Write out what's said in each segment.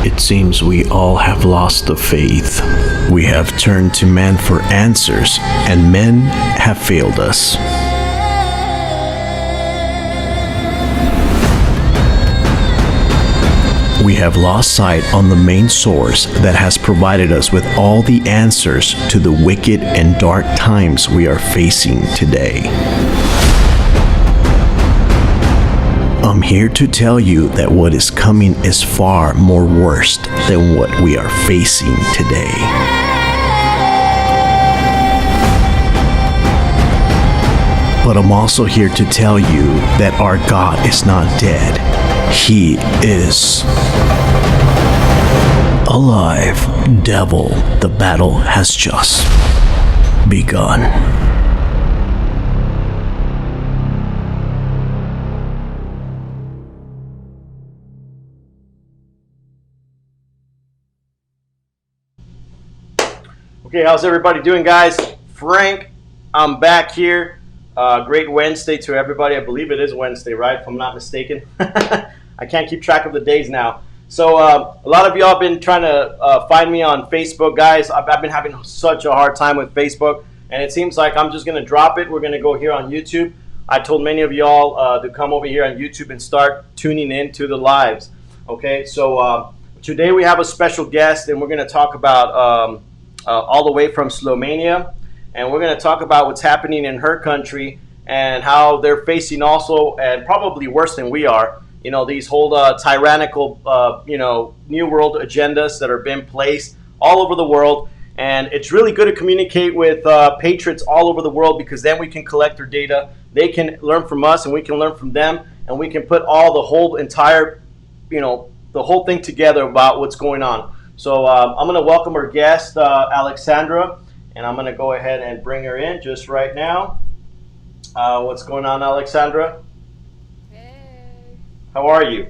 It seems we all have lost the faith. We have turned to man for answers, and men have failed us. We have lost sight on the main source that has provided us with all the answers to the wicked and dark times we are facing today. I'm here to tell you that what is coming is far more worse than what we are facing today. But I'm also here to tell you that our God is not dead. He is alive. Devil, the battle has just begun. Okay, how's everybody doing, guys? Frank, I'm back here. Great Wednesday to everybody. I believe it is Wednesday, right? If I'm not mistaken. I can't keep track of the days now. So a lot of y'all have been trying to find me on Facebook, guys. I've been having such a hard time with Facebook, and it seems like I'm just going to drop it. We're going to go here on YouTube. I told many of y'all to come over here on YouTube and start tuning in to the lives. Okay, so today we have a special guest, and we're going to talk about all the way from Slovenia, and we're going to talk about what's happening in her country and how they're facing also, and probably worse than we are, these whole tyrannical, new world agendas that are being placed all over the world. And it's really good to communicate with patriots all over the world, because then we can collect their data. They can learn from us, and we can learn from them, and we can put all the whole entire, the whole thing together about what's going on. So I'm going to welcome our guest, Alexandria, and I'm going to go ahead and bring her in just right now. What's going on, Alexandria? Hey. How are you?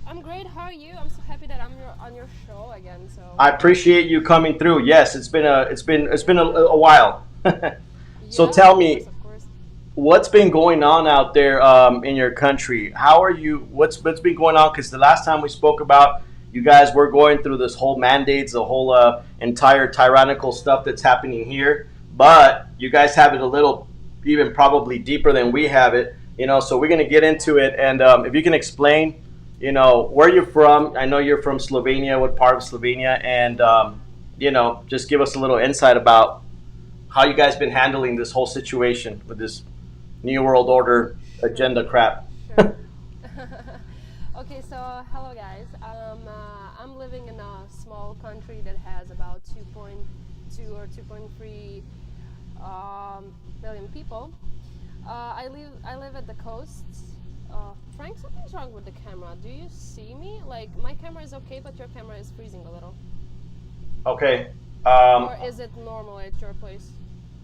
I'm great. How are you? I'm so happy that I'm on your show again. So I appreciate you coming through. Yes, it's been a while. So yeah, tell me, of course. what's been going on out there in your country? How are you? What's been going on? Because the last time we spoke about, you guys were going through this whole mandates, the whole entire tyrannical stuff that's happening here. But you guys have it a little, even probably deeper than we have it. So we're going to get into it. And if you can explain, where you're from. I know you're from Slovenia. What part of Slovenia? And, just give us a little insight about how you guys been handling this whole situation with this New World Order agenda crap. Sure. Okay, so hello guys. I'm living in a small country that has about 2.2 or 2.3 million people. I live at the coast. Frank, something's wrong with the camera. Do you see me? Like, my camera is okay, but your camera is freezing a little. Okay. Or is it normal at your place?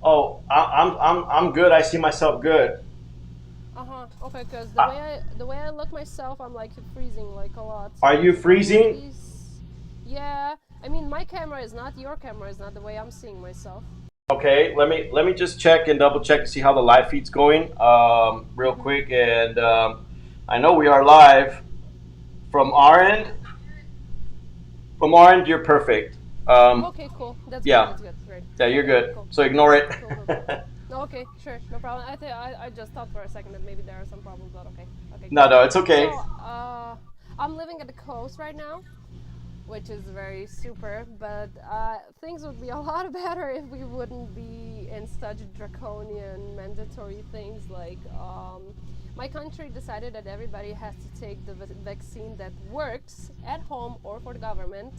Oh, I'm good. I see myself good. Okay, because the way I look myself, I'm like freezing like a lot. Are you freezing? Yeah. I mean, my camera is not, your camera is not the way I'm seeing myself. Okay, let me just check and double check to see how the live feed's going real quick. And I know we are live from our end. From our end, you're perfect. Okay, cool. That's yeah. good. That's good. Great. Yeah, you're good. Cool. So ignore it. Cool. No, okay, sure, no problem. I just thought for a second that maybe there are some problems, but okay. Okay. No, it's okay. So, I'm living at the coast right now, which is very super, but things would be a lot better if we wouldn't be in such draconian mandatory things. Like, my country decided that everybody has to take the vaccine that works at home or for the government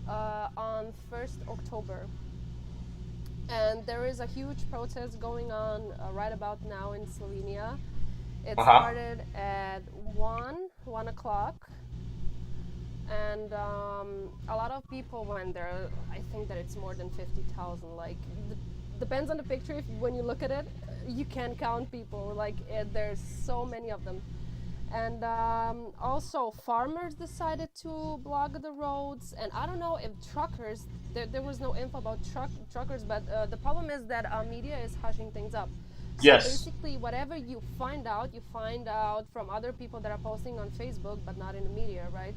on 1st October. And there is a huge protest going on right about now in Slovenia. It started at 1 o'clock. And a lot of people went there. I think that it's more than 50,000. Like, depends on the picture. When you look at it, you can count people. Like, there's so many of them. And also farmers decided to block the roads. And I don't know if truckers, there was no info about truckers, but the problem is that media is hushing things up. So yes. Basically, whatever you find out from other people that are posting on Facebook, but not in the media, right?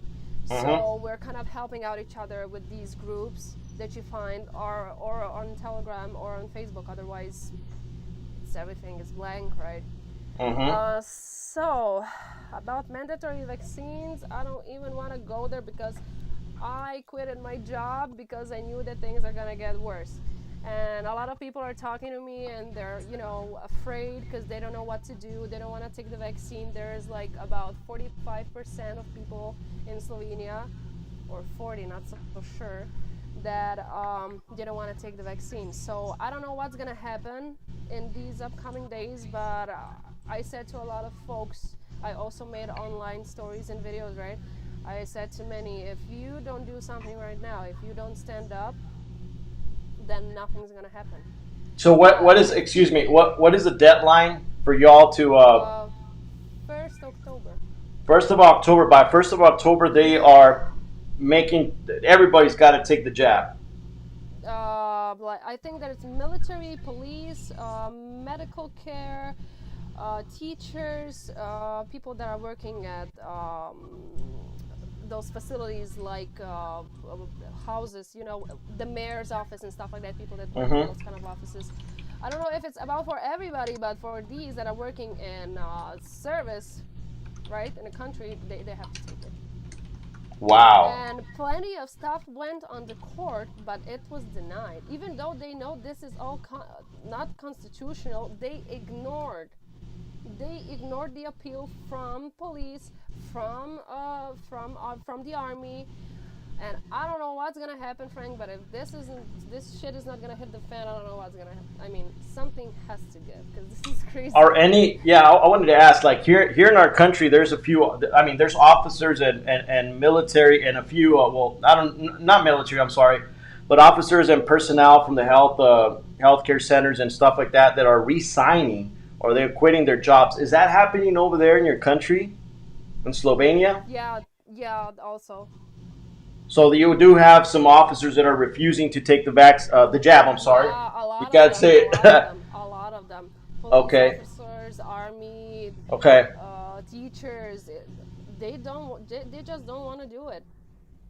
Mm-hmm. So we're kind of helping out each other with these groups that you find, or on Telegram or on Facebook. Otherwise, everything is blank, right? Mm-hmm. So about mandatory vaccines, I don't even want to go there because I quitted my job because I knew that things are gonna get worse. And a lot of people are talking to me and they're, afraid because they don't know what to do. They don't want to take the vaccine. There's like about 45% of people in Slovenia, or 40, not so sure, that didn't want to take the vaccine. So I don't know what's gonna happen in these upcoming days, but I said to a lot of folks, I also made online stories and videos, right? I said to many, if you don't do something right now, if you don't stand up, then nothing's gonna happen. So what is, excuse me, what is the deadline for y'all to Uh, 1st October. 1st of October? By 1st of October, they are making, everybody's got to take the jab. Like I think that it's military, police, medical care, teachers, people that are working at those facilities like houses, the mayor's office and stuff like that, people that work in Mm-hmm. those kind of offices. I don't know if it's about for everybody, but for these that are working in service, right, in the country, they have to take it. Wow. And plenty of stuff went on the court, but it was denied. Even though they know this is all not constitutional, they ignored the appeal from police, from the army, and I don't know what's gonna happen, Frank. But if this shit is not gonna hit the fan, I don't know what's gonna happen. I mean, something has to give because this is crazy. Are any, yeah, I wanted to ask, like, here in our country, there's a few, I mean, there's officers and military and a few, well, I don't, not military, I'm sorry, but officers and personnel from the healthcare centers and stuff like that that are resigning or they're quitting their jobs. Is that happening over there in your country, in Slovenia? Yeah, yeah. Also, So you do have some officers that are refusing to take the jab. I'm sorry, yeah, a you lot of can't them, a say lot of it. them, a lot of them. Police Okay, officers, army, okay, teachers. They just don't want to do it.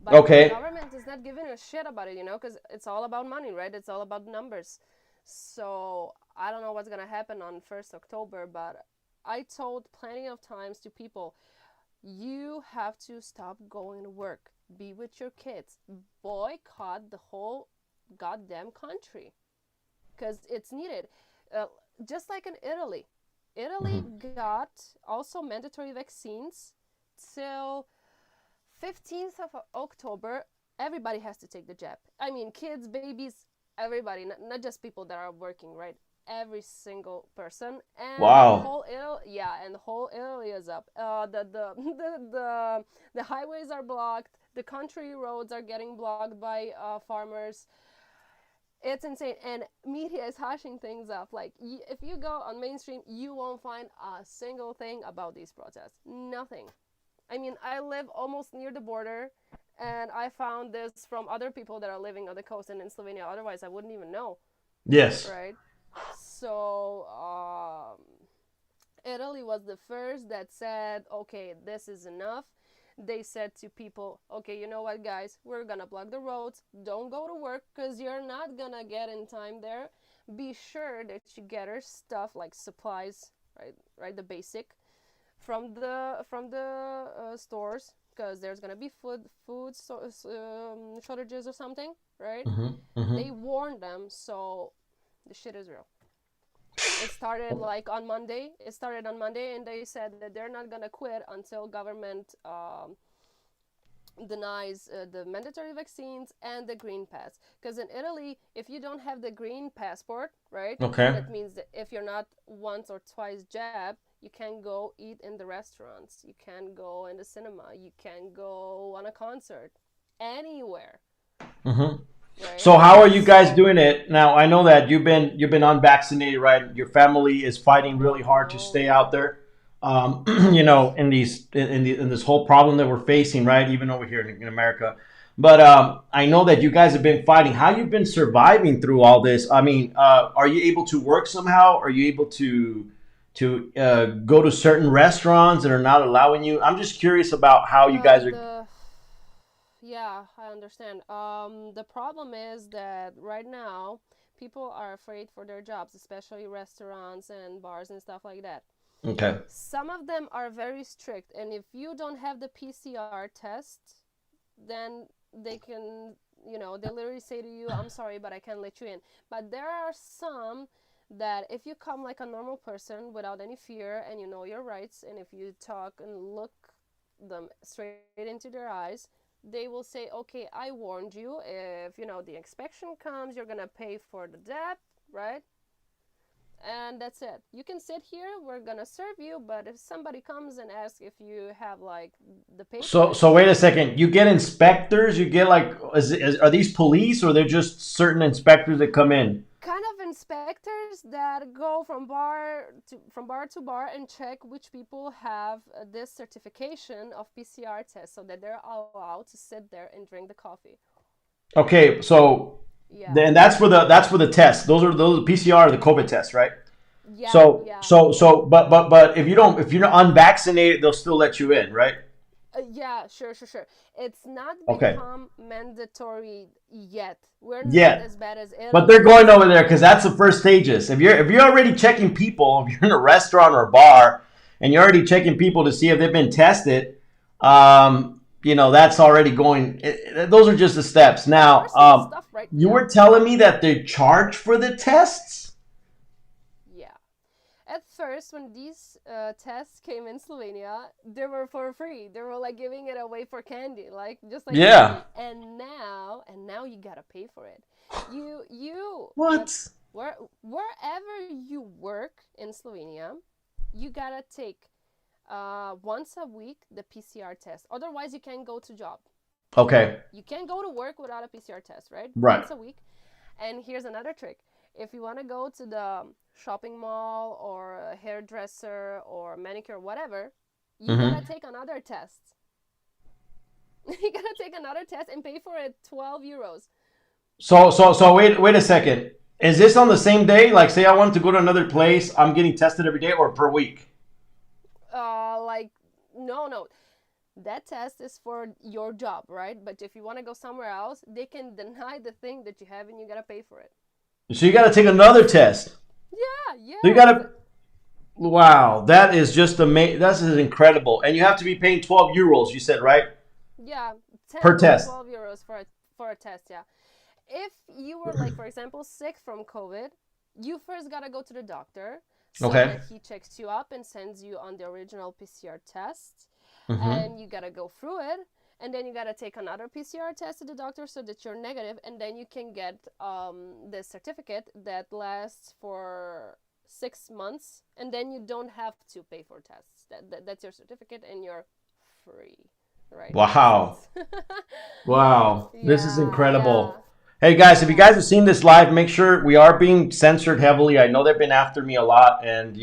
But the okay. government is not giving a shit about it, because it's all about money, right? It's all about numbers. So I don't know what's gonna happen on 1st October, but I told plenty of times to people, you have to stop going to work, be with your kids, boycott the whole goddamn country, because it's needed. Uh, just like in Italy. Italy got also mandatory vaccines till 15th of October. Everybody has to take the jab. I mean, kids, babies, everybody, not just people that are working, right? Every single person, and Wow. the whole Italy is up. The highways are blocked. The country roads are getting blocked by farmers. It's insane, and media is hashing things up. Like, if you go on mainstream, you won't find a single thing about these protests. Nothing. I mean, I live almost near the border, and I found this from other people that are living on the coast and in Slovenia. Otherwise, I wouldn't even know, Yes. right? So, Italy was the first that said, okay, this is enough. They said to people, okay, you know what, guys, we're gonna block the roads. Don't go to work because you're not gonna get in time there. Be sure that you get your stuff like supplies, right, the basic, from the stores, because there's gonna be shortages or something, right? They warned them, so the shit is real. It started on Monday, and they said that they're not gonna quit until government denies the mandatory vaccines and the green pass. Because in Italy, if you don't have the green passport, right, Okay. that means that if you're not once or twice jabbed, you can't go eat in the restaurants, you can't go in the cinema, you can't go on a concert, anywhere, right? So how are you guys So, doing it now? I know that you've been unvaccinated, right? Your family is fighting really hard to oh stay out yeah, there. yes. In this whole problem that we're facing, right? Even over here in America. But I know that you guys have been fighting. How you been surviving through all this? I mean, are you able to work somehow? Are you able to go to certain restaurants that are not allowing you? I'm just curious about how you guys are. The Yeah, I understand. The problem is that right now people are afraid for their jobs, especially restaurants and bars and stuff like that. Okay. Some of them are very strict, and if you don't have the PCR test, then they can, they literally say to you, I'm sorry, but I can't let you in. But there are some that if you come like a normal person without any fear and you know your rights, and if you talk and look them straight into their eyes, they will say, okay, I warned you. If, the inspection comes, you're going to pay for the debt, right? And that's it. You can sit here, we're gonna serve you, but if somebody comes and asks if you have like the So papers, wait a second. You get inspectors. You get like, are these police or they're just certain inspectors that come in? kind of inspectors that go from bar to bar and check which people have this certification of PCR test so that they're allowed to sit there and drink the coffee. Okay, so Yeah, then that's for the tests. Those PCR are the COVID tests, right? yeah, So yeah. so so but if you're not unvaccinated, they'll still let you in, right? Yeah, sure, sure, sure. It's not Okay. become mandatory yet. We're not Yeah. as bad as But Italy they're going is. over there because that's the first stages. If you're already checking people, if you're in a restaurant or a bar, and you're already checking people to see if they've been tested, that's already going. Those are just the steps. There are Now, some stuff, right? you Yeah, were telling me that they charge for the tests. yeah. At first, when these tests came in Slovenia, they were for free. They were like giving it away for candy, like just like that. Yeah. And now you gotta pay for it. You when What? wherever you work in Slovenia, you gotta take once a week the PCR test. Otherwise, you can't go to job. Okay. You can't go to work without a PCR test, right? Right. Once a week. And here's another trick. If you want to go to the shopping mall or a hairdresser or manicure, whatever, you gotta Mm-hmm. take another test. You gotta take another test and pay for it 12 euros. So wait a second. Is this on the same day? Like, say I wanted to go to another place, I'm getting tested every day or per week? Like, no, no. That test is for your job, right? But if you want to go somewhere else, they can deny the thing that you have and you gotta pay for it. So you got to take another test. Yeah, So you yeah. got to. Wow, that is just amazing. That is incredible. And you have to be paying 12 euros. You said right Yeah, per 10 to test. 12 euros for a test, yeah. If you were like, for example, sick from COVID, you first gotta go to the doctor so Okay. that he checks you up and sends you on the original PCR test, Mm-hmm. and you gotta go through it, and then you gotta take another PCR test at the doctor so that you're negative, and then you can get the certificate that lasts for 6 months, and then you don't have to pay for tests. That's your certificate, and you're free, right? In a Wow. sense. Wow. This is Yeah, yeah, incredible. Hey guys, if you yeah. guys have seen this live, make sure we are being censored heavily. I know they've been after me a lot, and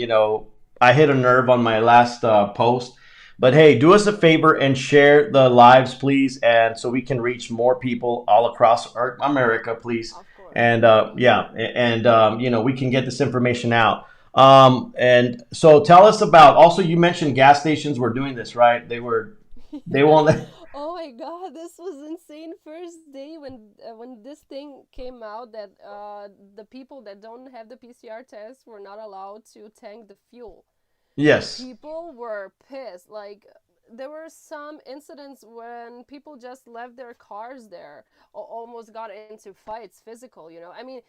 I hit a nerve on my last post. But hey, do us a favor and share the lives, please, and so we can reach more people all across America, please. Of course. And Mm-hmm. yeah, and we can get this information out. And so tell us about. Also, you mentioned gas stations were doing this, right? They Yeah. won't. Oh my God, this was insane. First day when this thing came out that the people that don't have the PCR test were not allowed to tank the fuel. Yes. People were pissed. Like there were some incidents when people just left their cars there or almost got into fights, physical. I mean,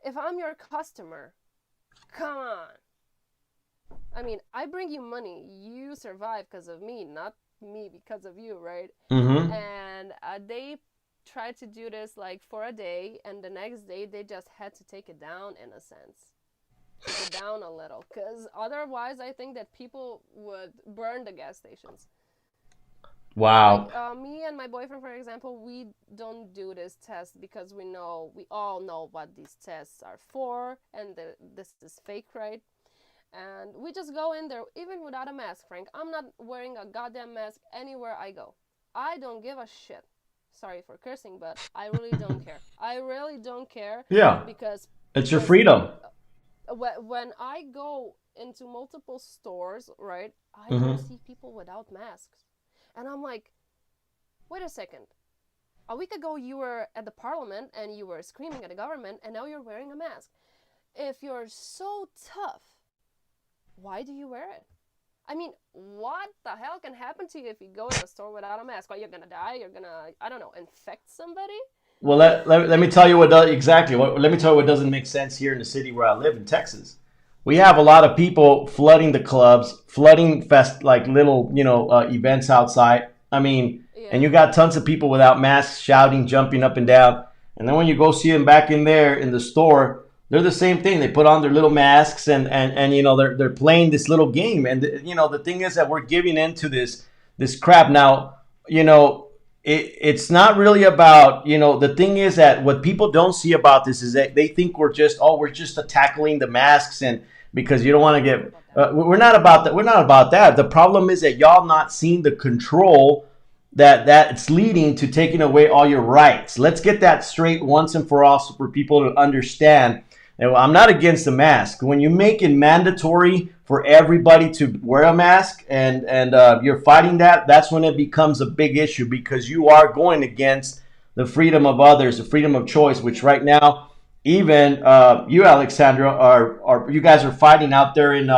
if I'm your customer, come on. I mean, I bring you money. You survive because of me, not me because of you, right? Mm-hmm. And they tried to do this like for a day, and the next day they just had to take it down in a sense. Take it down a little, because otherwise, I think that people would burn the gas stations. Like Wow. me and my boyfriend, for example, we don't do this test because we all know what these tests are for, and this is fake, right? And we just go in there even without a mask, Frank. I'm not wearing a goddamn mask anywhere I go. I don't give a shit. Sorry for cursing, but I really don't care. I really don't care Yeah. because It's your because freedom. when I go into multiple stores, right, I don't Mm-hmm. see people without masks. And I'm like, wait a second. A week ago you were at the parliament and you were screaming at the government, and now you're wearing a mask. If you're so tough, why do you wear it? I mean, what the hell can happen to you if you go in a store without a mask? Are you gonna die? You're gonna, I don't know, infect somebody? Well, let me tell you what does exactly. Let me tell you what doesn't make sense here in the city where I live in Texas. We have a lot of people flooding the clubs, flooding fest like little events outside. I mean, and Yeah. you got tons of people without masks shouting, jumping up and down. And then when you go see them back in there in the store, they're the same thing. They put on their little masks and they're playing this little game. And the thing is that we're giving into this crap now. You know, it's not really about the thing is that what people don't see about this is that they think we're just tackling the masks and because you don't want to Not get about that. we're not about that. We're not about that. The problem is that y'all not seeing the control that it's leading to taking away all your rights. Let's get that straight once and for all so for people to understand. And I'm not against the mask. When you make it mandatory for everybody to wear a mask and you're fighting that, that's when it becomes a big issue because you are going against the freedom of others, the freedom of choice, which Yeah. right now, even you, Alexandra, are you guys are fighting out there in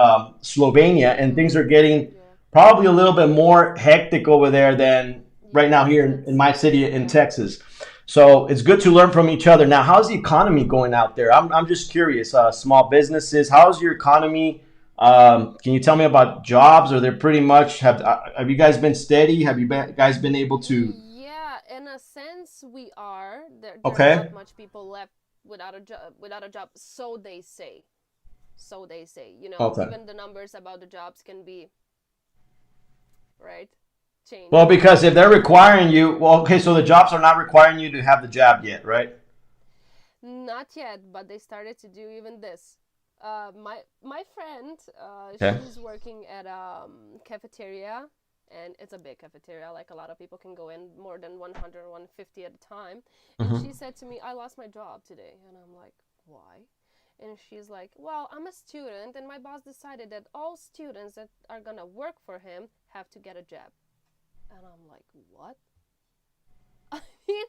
Slovenia, and things are getting Yeah. probably a little bit more hectic over there than right now Yeah. here in my city in Yeah. Texas. So it's good to learn from each other. Now, how's the economy going out there? I'm just curious. Small businesses, how's your economy? Can you tell me about jobs? Or they're pretty much have you guys been steady? Have you guys been able to? Yeah, in a sense, we are. There's not Okay, much people left without a job. Without a job, so they say. So they say. okay. Even the numbers about the jobs can be right Well, changed. because if they're requiring you, well, okay, so the jobs are not requiring you to have the job yet, right? Not yet, but they started to do even this. My friend, Okay. she's working at a cafeteria, and it's a big cafeteria. Like a lot of people can go in more than 100, 150 at a time. And Hmm. she said to me, "I lost my job today," and I'm like, "Why?" And she's like, "Well, I'm a student, and my boss decided that all students that are gonna work for him have to get a jab." And I'm like, "What?" I mean,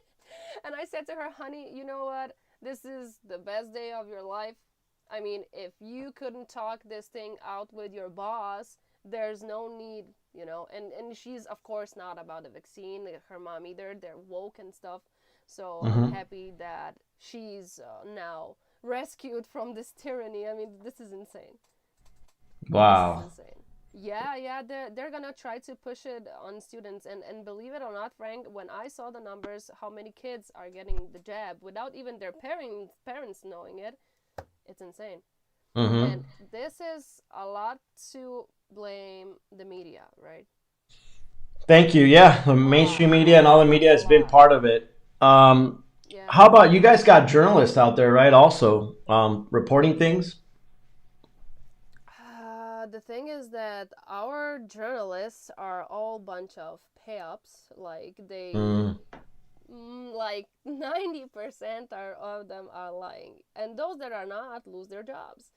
and I said to her, "Honey, you know what? This is the best day of your life. I mean, if you couldn't talk this thing out with your boss, there's no need, you know." And she's of course not about the vaccine. Like her mom either. They're woke and stuff. So I'm Hmm. happy that she's now rescued from this tyranny. I mean, this is insane. This is Wow. insane. Yeah, yeah, they're gonna try to push it on students, and believe it or not, Frank, when I saw the numbers, how many kids are getting the jab without even their parents knowing it, it's insane. And Hmm. this is a lot to blame the media, right? Thank you. Yeah, the A mainstream lot, media and all the media a has been lot. part of it. Yeah. How about you guys got journalists out there, right? Also, reporting things. The thing is that our journalists are all bunch of pay-ups. Like Mm, like 90% of them are lying, and those that are not lose their jobs.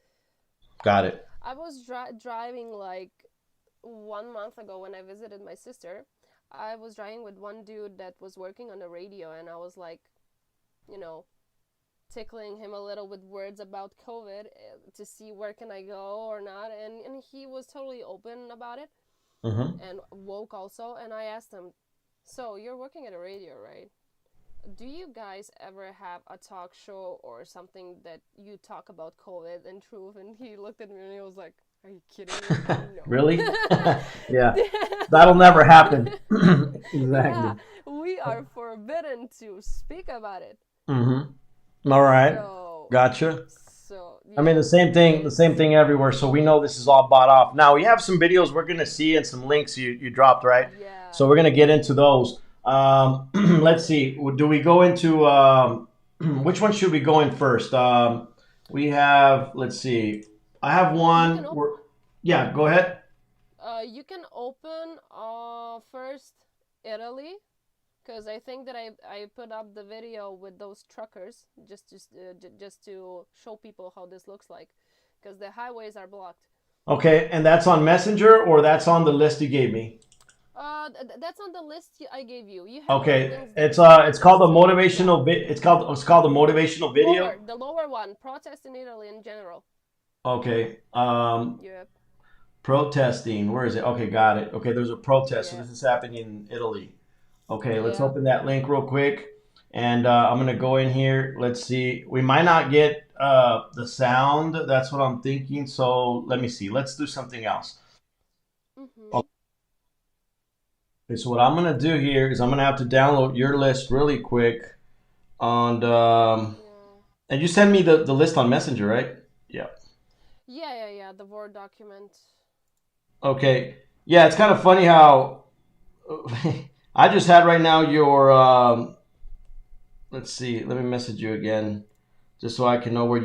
got it. I was driving like 1 month ago when I visited my sister. I was driving with one dude that was working on the radio, and I was like, you know, tickling him a little with words about COVID to see where can I go or not, and he was totally open about it Hmm. and woke also. And I asked him, "So you're working at a radio, right? Do you guys ever have a talk show or something that you talk about COVID and truth?" And he looked at me and he was like, "Are you kidding me? No." Really? Yeah, that'll never happen. Yeah, Exactly. we are forbidden to speak about it. Hmm. All right. So, Gotcha. I mean, yeah, the it's same thing everywhere. So we know this is all bought off. Now we have some videos we're gonna see and some links you dropped, right? yeah. So we're gonna get into those. Let's see. Do we go into which one should we go in first? We have. Let's see. I have You can one. op- Yeah. Go ahead. you can open first Italy, because I think that I put up the video with those truckers just to show people how this looks like, because the highways are blocked. Okay, and that's on Messenger or that's on the list you gave me. That's on the list I gave you. You have more Okay, links there, so you can it's called just the yeah. motivational it's called the motivational video. The lower one, protest in Italy in general. Okay. Yep. Protesting. Where is it? Okay, got it. Okay, there's a protest. So Yeah. this is happening in Italy. Okay, let's Yeah. open that link real quick. And I'm gonna go in here. Let's see. We might not get the sound. That's what I'm thinking. So let me see. Let's do something else. Mhm. Okay, so what I'm gonna do here is I'm gonna have to download your list really quick. On Yeah. and you send me the list on Messenger, right? Yeah. Yeah. The Word document. Okay. Yeah, it's kind of funny how I just had right now your let's see, let me message you again just so I can know where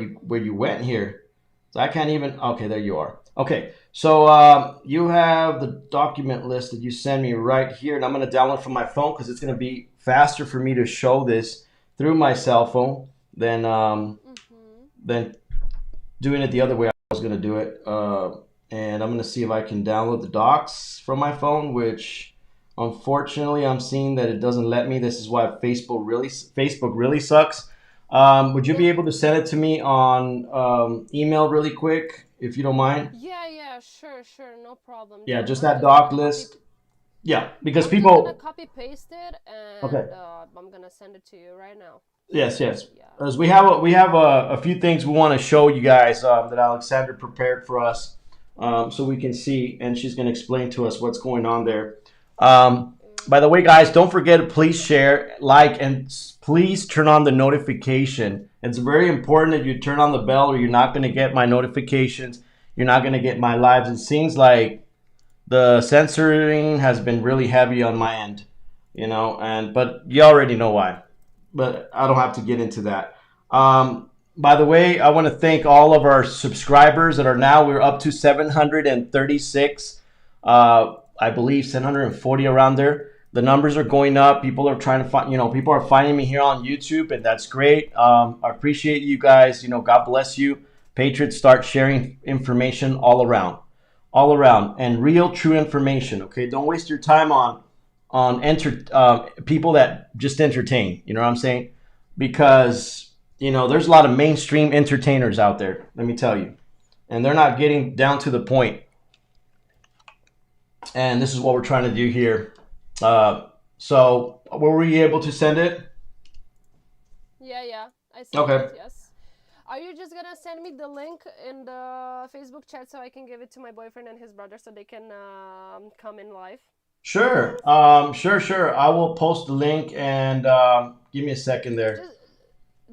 you went here. So I can't even okay, there you are. Okay. So you have the document list that you send me right here, and I'm gonna download from my phone because it's gonna be faster for me to show this through my cell phone than Mhm. than doing it the other way I was going to do it. And I'm going to see if I can download the docs from my phone, which unfortunately I'm seeing that it doesn't let me. This is why Facebook really sucks. Would you be able to send it to me on email really quick, if you don't mind? Yeah. Sure. No problem. Yeah, just I'm that just gonna doc copy. list. Yeah, because I'm just gonna people. copy paste it, Okay. and I'm gonna send it to you right now. Yes. Yeah. As we have a few things we want to show you guys that Alexandra prepared for us, so we can see, and she's going to explain to us what's going on there. By the way, guys, don't forget to please share, like, and please turn on the notification. It's very important that you turn on the bell, or you're not going to get my notifications. You're not going to get my lives. It seems like the censoring has been really heavy on my end, but you already know why. But I don't have to get into that. By the way, I want to thank all of our subscribers that are now, we're up to 736, I believe 740 around there. The numbers are going up. People are trying to find, people are finding me here on YouTube, and that's great. I appreciate you guys. God bless you. Patriots, start sharing information all around, and real, true information. Okay, don't waste your time on people that just entertain. You know what I'm saying? Because there's a lot of mainstream entertainers out there. Let me tell you, and they're not getting down to the point. And this is what we're trying to do here. So, were we able to send it? Yeah. I sent it. Okay. Yes. Are you just gonna send me the link in the Facebook chat so I can give it to my boyfriend and his brother so they can come in live? Sure. Sure. I will post the link, and give me a second there. Just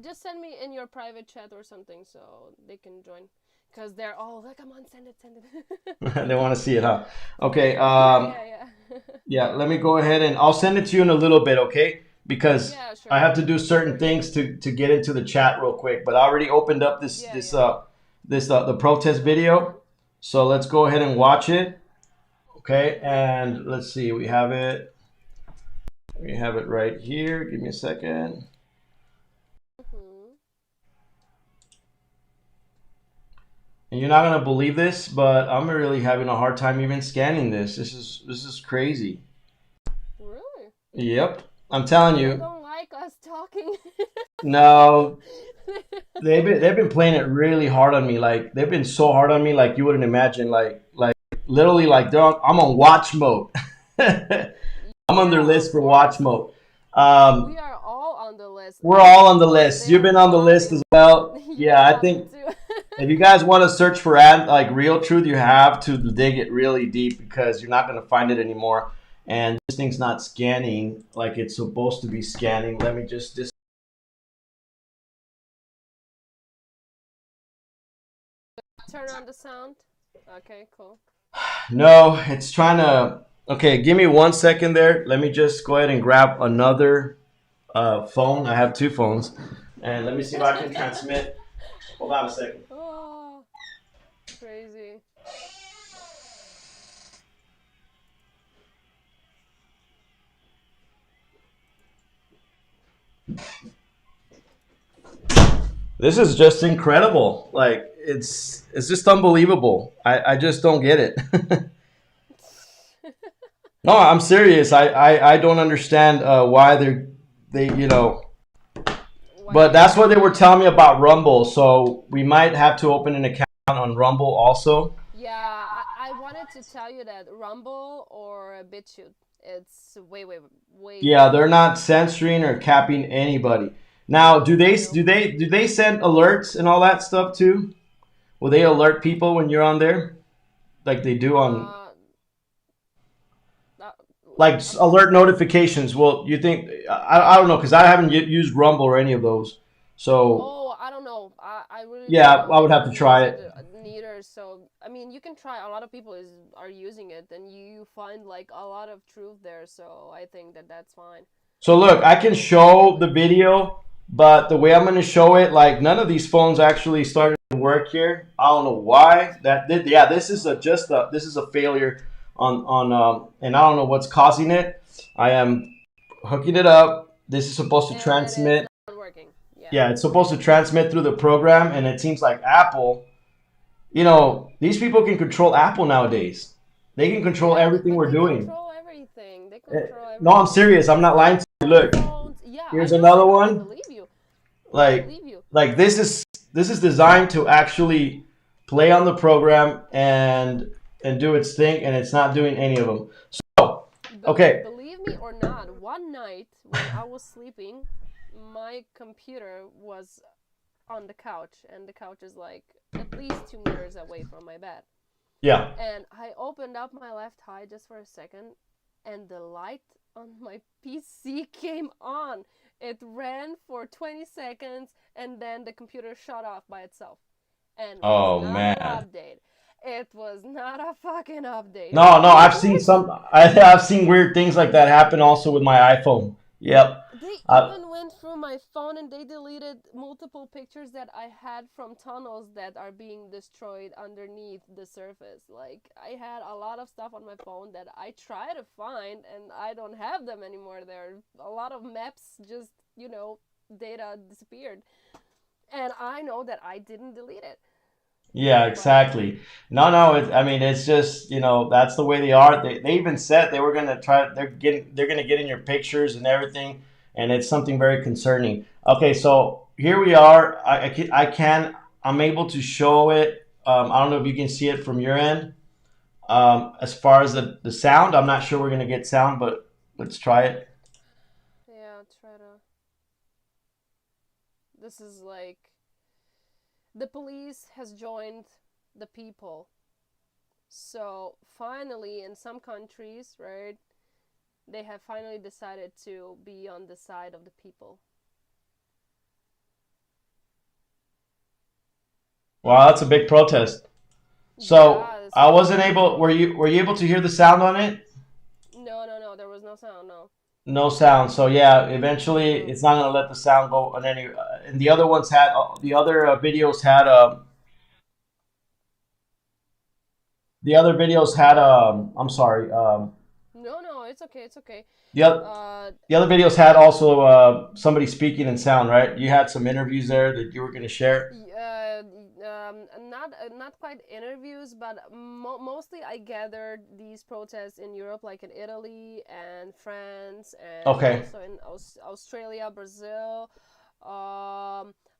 just send me in your private chat or something so they can join. Because they're all like, come on, send it. They want to see it, huh? Okay. Yeah. Yeah, let me go ahead and I'll send it to you in a little bit, okay? Because Yeah, I sure. have to do certain things to get into the chat real quick. But I already opened up Yeah. the protest video, Document. so let's go ahead and watch it, okay? And let's see, we have it. We have it right here. Give me a second. Hmm. And you're not gonna believe this, but I'm really having a hard time even scanning this. This is crazy. Really? Yep, I'm telling They you. don't like us talking. No, they've been playing it really hard on me. Like they've been so hard on me, like you wouldn't imagine. Like literally, like I'm on watch mode. I'm on their Yeah, list of for watch course. mode. We are all on the list. We're all on the Like list. You've they're been on the list as talking. well. Yeah, I Yeah, me think too. if you guys want to search for like real truth, you have to dig it really deep because you're not going to find it anymore. And this thing's not scanning like it's supposed to be scanning. Let me just this. Turn on the sound. Okay, cool. No, it's trying to. Okay, give me 1 second there. Let me just go ahead and grab another phone. I have two phones, and let me see if I can transmit. Hold on a second. Oh, crazy. This is just incredible. Like it's just unbelievable. I just don't get it. No, I'm serious. I don't understand why they Why but they that's what they were only telling me about Rumble. So we might have to open an account on Rumble also. Yeah, I wanted to tell you that Rumble or BitChute, it's way Yeah, they're better. not censoring or capping anybody. Now, Nope. do they send alerts and all that stuff too? Will they alert people when you're on there, like they do on Uh, uh like I'm alert sorry. notifications? Well, you think I don't know because I haven't used Rumble or any of those. So Oh, I don't know. I really don't yeah, know. I I would have don't to use try it it. neither. So I mean, you can try. A lot of people are using it, and you find like a lot of truth there. So I think that that's fine. So look, I can Don't worry about show the it. video, but the way I'm going to show it, like none of these phones actually started to work here. I don't know why. Yeah, this is a failure and I don't know what's causing it. I am hooking it up. This is supposed to And it's transmit. not working. Yeah. Yeah, it's supposed to transmit through the program, and it seems like Apple. These people can control Apple nowadays. They can control Yeah, everything but we're they doing. control everything. They control No, I'm everything. serious. I'm not lying to you. Cell Look, phones. Yeah, I here's know, I another know. I one. believe you. I like believe you. this is designed to actually play on the program and do its thing, and it's not doing any of them. So okay. Believe me or not, one night when I was sleeping, my computer was on the couch, and the couch is like at least 2 meters away from my bed. Yeah. And I opened up my left eye just for a second, and the light on my PC came on. It ran for 20 seconds, and then the computer shut off by itself. And was Oh not an man. update. It was not a fucking update. No, And I've it seen was. some. I've seen weird things like that happen also with my iPhone. Yep. They uh, even went through my phone and they deleted multiple pictures that I had from tunnels that are being destroyed underneath the surface. Like, I had a lot of stuff on my phone that I try to find and I don't have them anymore. There are a lot of maps, just, data disappeared. And I know that I didn't delete it. yeah, But exactly. No, I mean, it's just that's the way they are. They even said they were gonna try. They're gonna get in your pictures and everything, and it's something very concerning. Okay, so here we are. I'm able to show it. I don't know if you can see it from your end. As far as the sound, I'm not sure we're gonna get sound, but let's try it. yeah, try to. This is like. The police has joined the people. So finally, in some countries, right, they have finally decided to be on the side of the people. Wow, that's a big protest. So Yeah, it's I really wasn't big. able. Were you able to hear the sound on it? No, no, no. There was no sound. No, No sound. So yeah, eventually no. it's not gonna let the sound go on any. And the other ones had the other videos had the other videos had I'm sorry No, no. It's okay. It's okay. the other Uh, the other videos had also somebody speaking in sound, right? You had some interviews there that you were gonna share. not quite interviews, but mostly I gathered these protests in Europe, like in Italy and France, and Okay. also in Australia, Brazil.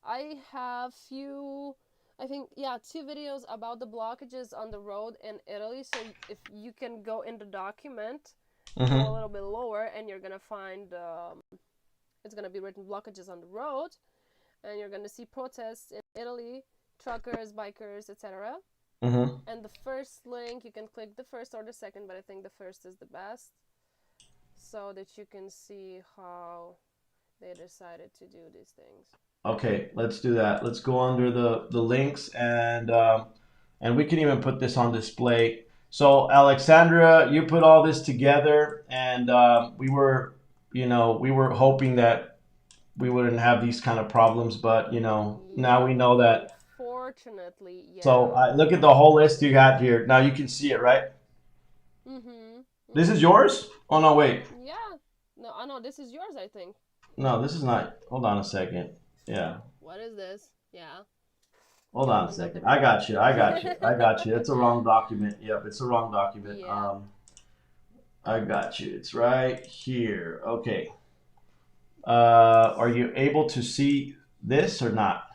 I have I think, yeah, two videos about the blockages on the road in Italy. So if you can go in the document, go a Mm-hmm. little bit lower, and you're gonna find it's gonna be written blockages on the road, and you're gonna see protests in Italy, truckers, bikers, etc. Mm-hmm. And the first link, you can click the first or the second, but I think the first is the best, so that you can see how they decided to do these things. Okay, let's do that. Let's go under the links, and we can even put this on display. So Alexandria, you put all this together, and we were hoping that we wouldn't have these kind of problems, but now Yeah, we know that. unfortunately, So yeah. look at the whole list you got here. Now you can see it, right? Mhm. This is Mhm. yours? Oh no, wait. Yeah. No, I know this is yours, I think. No, this is not. Hold on a second. Yeah. What is this? Yeah. Hold You on a opened up the second. I wrong got you. document. I got you. I got you. It's a wrong document. Yep, it's a wrong document. Yeah. I got you. It's right here. Okay. Are you able to see this or not?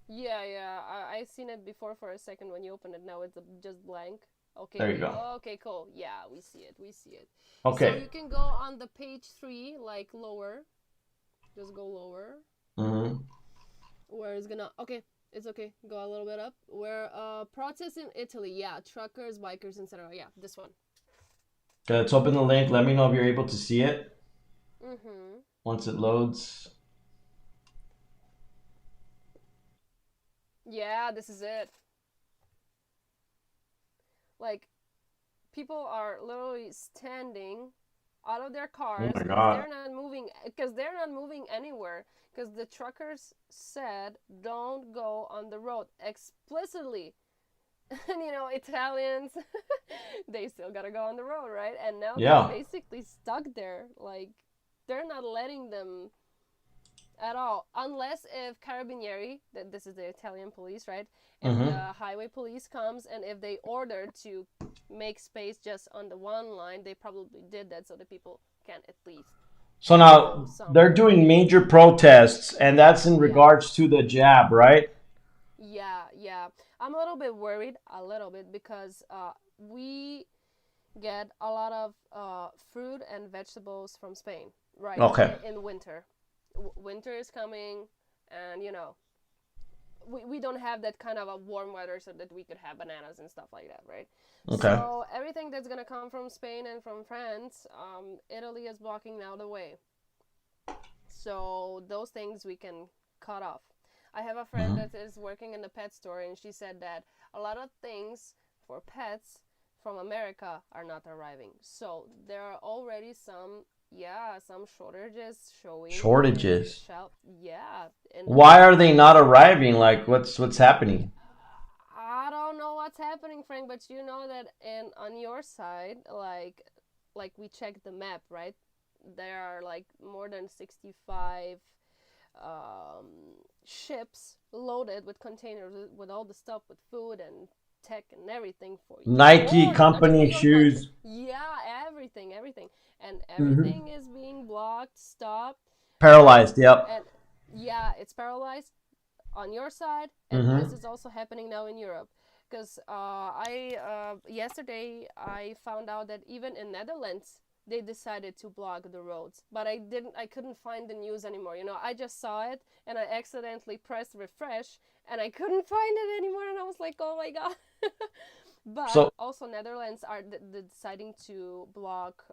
Yeah, yeah. I seen it before for a second when you open it. Now it's just blank. Okay, There you okay. go. Okay, cool. Yeah, we see it. We see it. So Okay. you can go on the page 3, like lower. Just go lower. Mm-hmm. Where it's gonna. Okay, it's okay. Go a little bit up. Where protests in Italy. Yeah, truckers, bikers, etc. Yeah, this one. Okay, let's open the link. Let me know if you're able to see it Mm-hmm. once it loads. Yeah, this is it. Like people are literally standing out of their Oh cars my because God. they're not moving anywhere because the truckers said don't go on the road explicitly. And Italians, they still gotta go on the road, right? And now they're Yeah. basically stuck there. Like they're not letting them at all, unless if carabinieri, that this is the Italian police, right? If Mm-hmm. the highway police comes and if they order to make space just on the one line, they probably did that so the people can at least So go now they're somewhere. doing major protests, and that's in Yeah, regards to the jab, right? yeah, yeah. I'm a little bit worried, a little bit, because we get a lot of fruit and vegetables from Spain, right? Okay. In winter. Winter is coming, and we don't have that kind of a warm weather so that we could have bananas and stuff like that, right? Okay. So everything that's gonna come from Spain and from France, Italy is blocking now the way. So those things we can cut off. I have a friend Mm-hmm. that is working in the pet store, and she said that a lot of things for pets from America are not arriving. So there are already some shortages showing in the Shortages. shelf. Yeah, in the Why are they market. not arriving? Like, what's happening? I don't know what's happening, Frank, but you know that on your side, like we checked the map, right? There are like more than 65 um, ships loaded with containers with all the stuff with food and tech and everything for Nike not just for company your country. shoes. Yeah, everything, and Mm-hmm. everything is being blocked, stopped, Paralyzed. Yep. and yeah, it's paralyzed on your side, and this Mm-hmm. is also happening now in Europe. Because I yesterday I found out that even in Netherlands they decided to block the roads, but I couldn't find the news anymore. I just saw it and I accidentally pressed refresh and I couldn't find it anymore, and I was like, oh my god. But So also Netherlands are deciding to block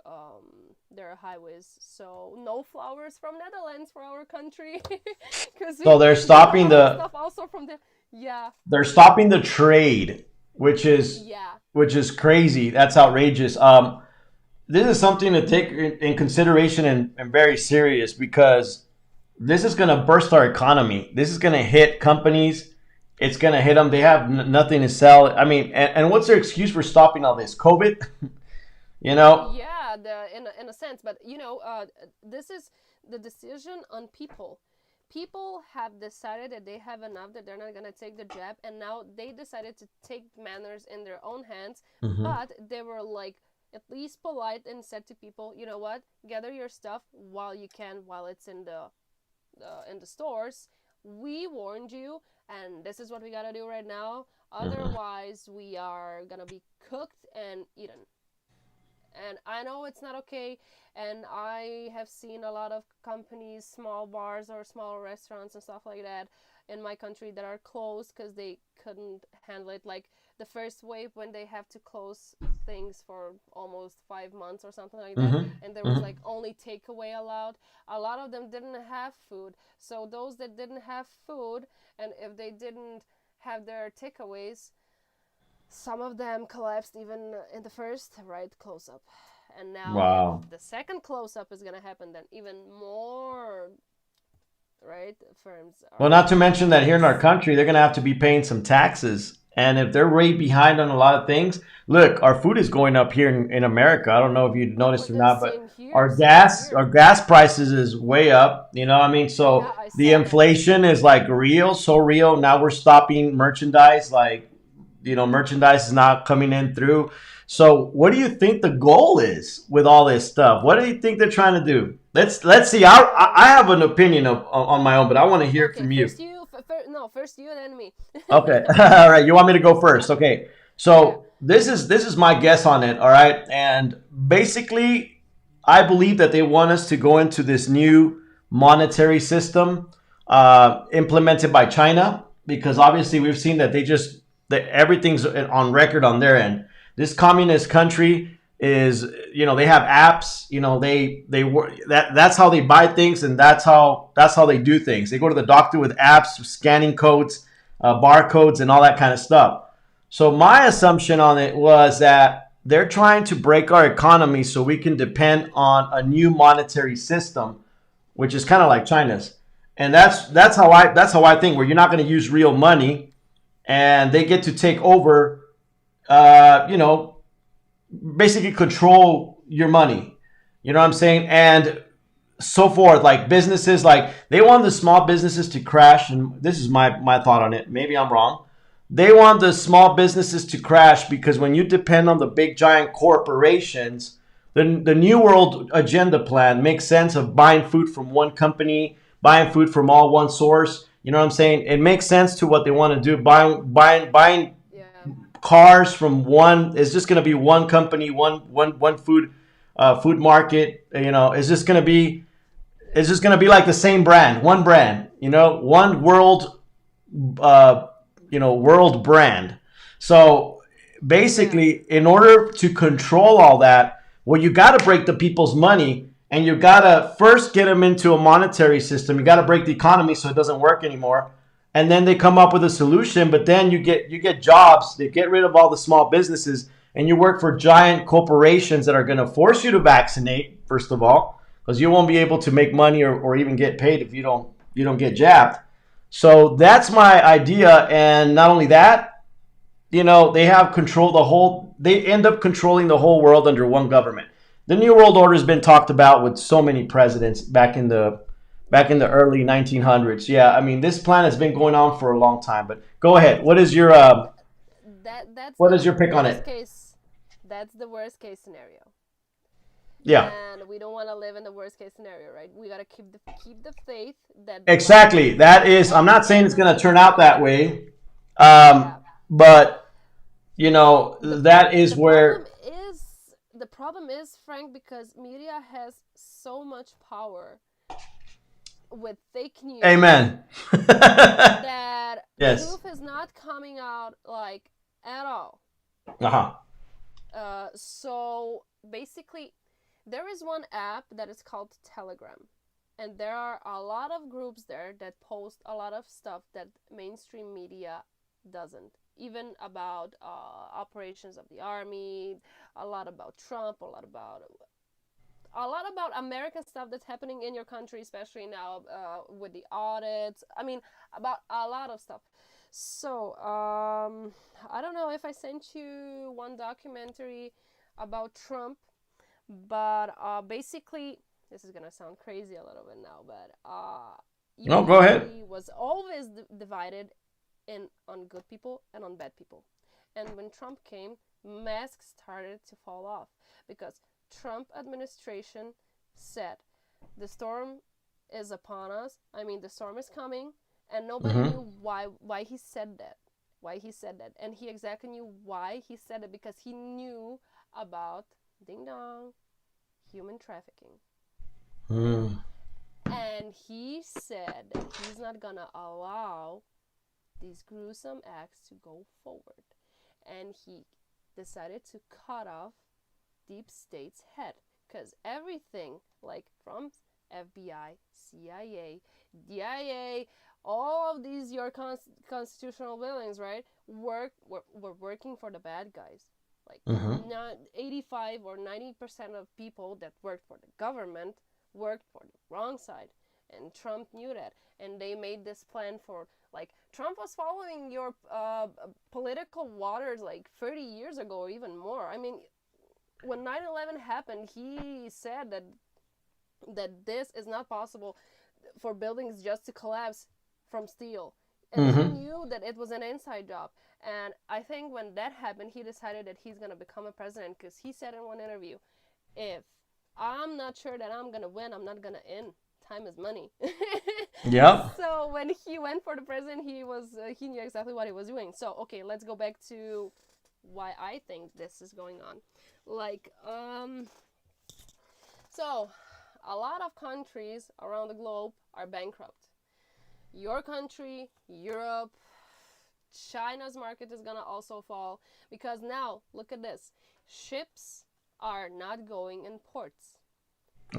their highways, so no flowers from Netherlands for our country, because so we get a lot of stuff also from there. Yeah, they're stopping the trade, which is yeah, crazy. That's outrageous. This is something to take in consideration and very serious because this is going to burst our economy. This is going to hit companies. It's going to hit them. They have nothing to sell. I mean, and what's their excuse for stopping all this? COVID? you know? yeah. In a sense, but this is the decision on people. People have decided that they have enough, that they're not gonna take the jab, and now they decided to take manners in their own hands. Mm-hmm. But they were like at least polite and said to people, you know what, gather your stuff while you can, while it's in the stores. We warned you, and this is what we gotta do right now. Mm-hmm. Otherwise, we are gonna be cooked and eaten. And I know it's not okay, and I have seen a lot of companies, small bars or small restaurants and stuff like that in my country that are closed because they couldn't handle it. Like the first wave when they have to close things for almost 5 months or something like that, and there Mm-hmm. was Mm-hmm. like only takeaway allowed. A lot of them didn't have food, so those that didn't have food, and if they didn't have their takeaways, some of them collapsed even in the first right close up. And now, if Wow. the second close up is gonna happen, then even more right firms Well, are not to gonna mention that here in our close. country, they're going to have to be paying some taxes. And if they're way behind on a lot of things, look, our food is going up here in America. I don't know if you Oh, noticed but or the not, but same here, same our here. gas prices is way up. You know, I mean, so Yeah, I the saw that. inflation is like real, so real. Now we're stopping merchandise, like merchandise is not coming in through. So, what do you think the goal is with all this stuff? What do you think they're trying to do? Let's see. I have an opinion on my own, but I want to hear it Okay, from you. first you. No, first you, then me. Okay. All right. You want me to go first? Okay. Yeah. So this is my guess on it. All right. And basically, I believe that they want us to go into this new monetary system implemented by China, because obviously we've seen that that everything's on record on their end. This communist country is, they have apps. They work, that's how they buy things, and that's how they do things. They go to the doctor with apps, scanning codes, barcodes, and all that kind of stuff. So my assumption on it was that they're trying to break our economy so we can depend on a new monetary system, which is kind of like China's. And that's how I think, where you're not going to use real money, and they get to take over, uh, you know, basically control your money. You know what I'm saying? And so forth. Like businesses, like they want the small businesses to crash. And this is my thought on it. Maybe I'm wrong. They want the small businesses to crash because when you depend on the big giant corporations, the New World Agenda plan makes sense of buying food from one company, buying food from all one source. You know what I'm saying? It makes sense to what they want to do. Buying Yeah. cars from one, is just going to be one company, one food market. It's just going to be like the same brand, one brand, one uh, world brand. So Yeah. basically, in order to control all that, well, you got to break the people's money, and you got to first get them into a monetary system. You got to break the economy so it doesn't work anymore. And then they come up with a solution, but then you get jobs. They get rid of all the small businesses, and you work for giant corporations that are going to force you to vaccinate, first of all, because you won't be able to make money, or even get paid if you don't get jabbed. So that's my idea. And not only that, they have control they end up controlling the whole world under one government. The New World Order has been talked about with so many presidents back in the Yeah. early 1900s. Yeah, I mean, this plan has been going on for a long time. But go ahead. That's What the is your pick on worst it? case. That's the worst case scenario. Yeah, And we don't want to live in the worst case scenario, right? We got to keep the faith that the light exactly. That is, I'm at not the saying end it's of going to the turn out that tunnel. way, Yeah. but The that is the problem where. is the problem is, Frank, because media has so much power with fake news Amen. that Yes. truth is not coming out like at all. Uh huh. So basically, there is one app that is called Telegram, and there are a lot of groups there that post a lot of stuff that mainstream media doesn't. Even about operations of the army, a lot about Trump, a lot about American stuff that's happening in your country, especially now with the audits. I mean, about a lot of stuff. So I don't know if I sent you one documentary about Trump, but basically, this is gonna sound crazy a little bit now, but No, go ahead. humanity was always divided in on good people and on bad people. And when Trump came, masks started to fall off because Trump administration said the storm is upon us. I mean, the storm is coming, and nobody Mm-hmm. knew why he said that. Why he said that, and he exactly knew why he said it because he knew about ding dong human trafficking, Mm. and he said that he's not gonna allow these gruesome acts to go forward, and he decided to cut off deep state's head because everything like from FBI, CIA, DIA, all of these your constitutional buildings, right, were working for the bad guys. Like Mm-hmm. not 85 or 90% of people that worked for the government worked for the wrong side, and Trump knew that, and they made this plan for like Trump was following your political waters like 30 years ago or even more. I mean, when 9/11 happened, he said that this is not possible for buildings just to collapse from steel. and he Mm-hmm. knew that it was an inside job. And I think when that happened, he decided that he's gonna become a president, because he said in one interview, if I'm not sure that I'm gonna win, I'm not gonna in. Time is money. Yep. So when he went for the president, he knew exactly what he was doing. So okay, let's go back to why I think this is going on. Like, so a lot of countries around the globe are bankrupt. Your country, Europe, China's market is gonna also fall, because now look at this: ships are not going in ports.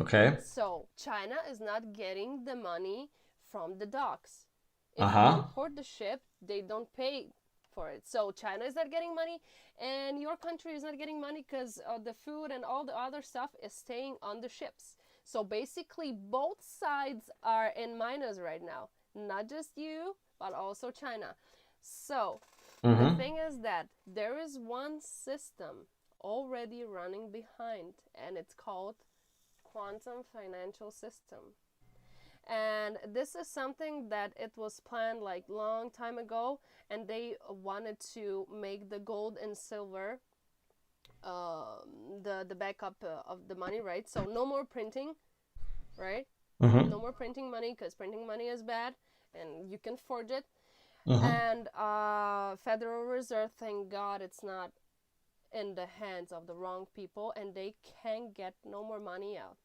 Okay. So China is not getting the money from the docks. If you Uh-huh. import the ship, they don't pay for it. So China is not getting money, and your country is not getting money, because the food and all the other stuff is staying on the ships. So basically, both sides are in minus right now. Not just you, but also China. So the Mm-hmm. thing is that there is one system already running behind, and it's called quantum financial system. And this is something that it was planned like long time ago, and they wanted to make the gold and silver the backup of the money, right? So no more printing, right? Mm-hmm. No more printing money, because printing money is bad and you can forge it. Mm-hmm. And Federal Reserve, thank God it's not in the hands of the wrong people, and they can't get no more money out.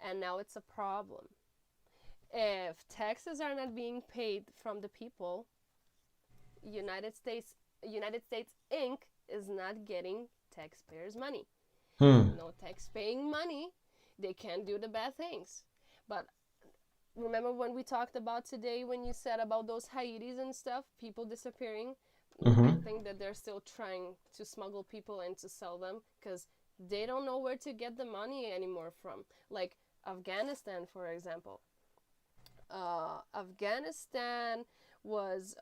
And now it's a problem. If taxes are not being paid from the people, United States Inc. is not getting taxpayers' money. Hmm. No tax-paying money, they can't do the bad things. But remember when we talked about today, when you said about those Haitis and stuff, people disappearing? I Mm-hmm. think that they're still trying to smuggle people and to sell them, because they don't know where to get the money anymore from. Like Afghanistan, for example. Afghanistan was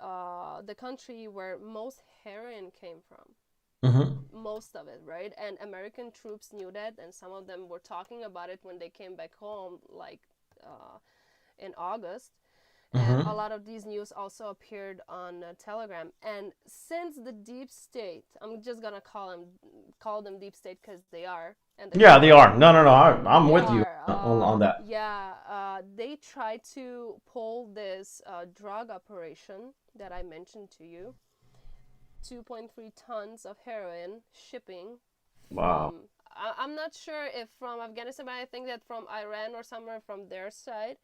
the country where most heroin came from. Mm-hmm. Most of it, right? And American troops knew that, and some of them were talking about it when they came back home, like in August. And a Mm-hmm. lot of these news also appeared on Telegram. And since the deep state, I'm just gonna call them deep state, because they are, and the Yeah, they government, are. No, no, no. I'm they with you are. on that. Yeah, they tried to pull this drug operation that I mentioned to you. 2.3 tons of heroin shipping Wow. from. I'm not sure if from Afghanistan, but I think that from Iran or somewhere from their side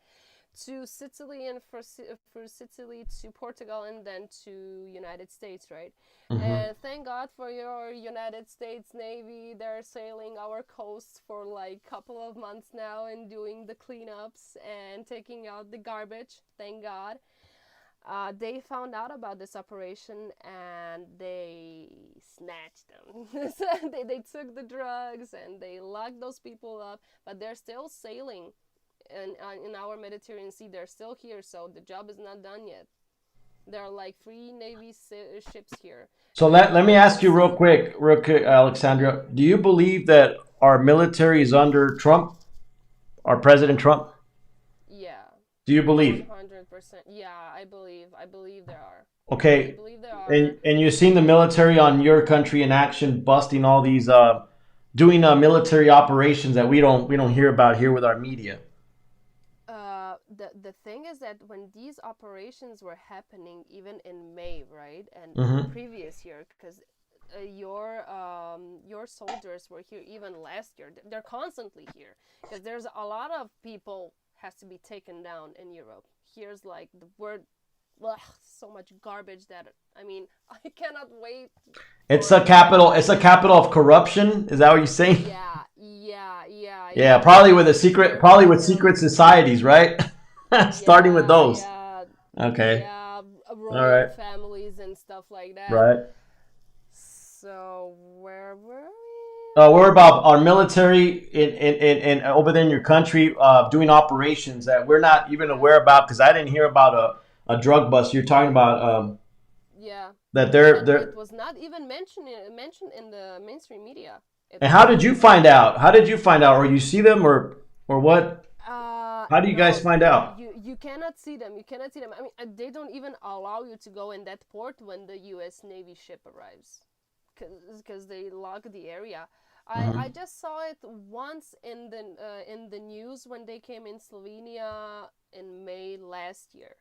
to Sicily, and through Sicily to Portugal, and then to United States, right? Mm-hmm. And thank God for your United States Navy. They're sailing our coast for like a couple of months now and doing the cleanups and taking out the garbage. Thank God. They found out about this operation, and they snatched them. So they took the drugs and they locked those people up, but they're still sailing in our Mediterranean Sea. They're still here, so the job is not done yet. There are like 3 Navy ships here. So let me ask you real quick, Alexandria. Do you believe that our military is under Trump, our President Trump? Yeah, Do you believe? 100%. Yeah, I believe there are. I Okay, believe there are. and you've seen the military on your country in action, busting all these, doing military operations that we don't hear about here with our media. The thing is that when these operations were happening, even in May, right, and Mm-hmm. previous year, because your soldiers were here even last year. They're constantly here, because there's a lot of people has to be taken down in Europe. Here's like the word, ugh, so much garbage that, I mean, I cannot wait It's for a the capital. It's a capital of corruption. Is that what you're saying? yeah, Yeah, it's probably with a secret, very probably with secret corrupt. societies, right? Starting with Yeah, those. yeah, Okay. yeah, All royal right. families and stuff like that. Right. So where were We're about our military in over there in your country doing operations that we're not we? even Yeah, aware about because I didn't hear about a drug bust. You're talking about yeah, that they're. it was not even mentioned in the mainstream media. It And was how did not you even find mentioned. out? How did you find out? Or you see them or what? How do you guys No, find out? you cannot see them. You cannot see them. I mean, they don't even allow you to go in that port when the U.S. Navy ship arrives, because they lock the area. I Hmm. just saw it once in the news when they came in Slovenia in May last year.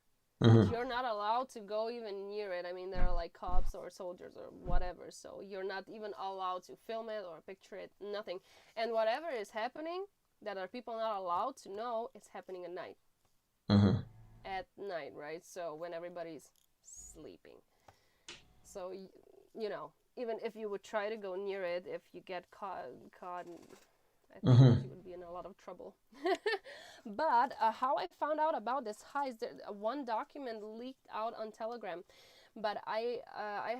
But Hmm. you're not allowed to go even near it. I mean, there are like cops or soldiers or whatever, so you're not even allowed to film it or picture it, nothing. And whatever is happening that are people not allowed to know, it's happening at night. Hmm. At night, right? So when everybody's sleeping. So, you know, even if you would try to go near it, if you get caught, I think that Hmm. you would be in a lot of trouble. But how I found out about this heist, one document leaked out on Telegram. But I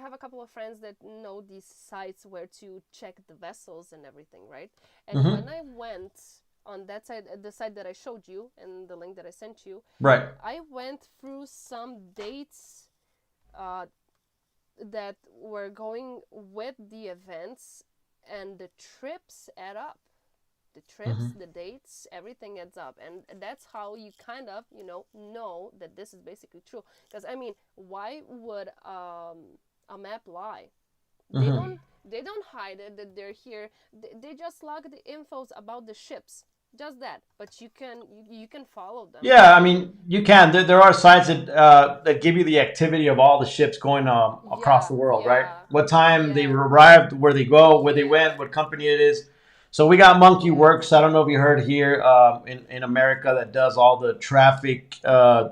have a couple of friends that know these sites where to check the vessels and everything, right? And Hmm. when I went on that site, the site that I showed you and the link that I sent you, Right. I went through some dates uh, that were going with the events, and the trips add up. The trips, Hmm. the dates, everything adds up, and that's how you kind of, know that this is basically true. Because I mean, why would a map lie? They Hmm. don't. They don't hide it that they're here. They just log the infos about the ships, just that. But you can follow them. Yeah, I mean, you can. There are sites that give you the activity of all the ships going across Yeah, the world, right? yeah, What time they yeah, arrived, where they go, where they yeah, went, what company it is. So we got Monkey yeah. Works. I don't know if you heard here in America that does all the traffic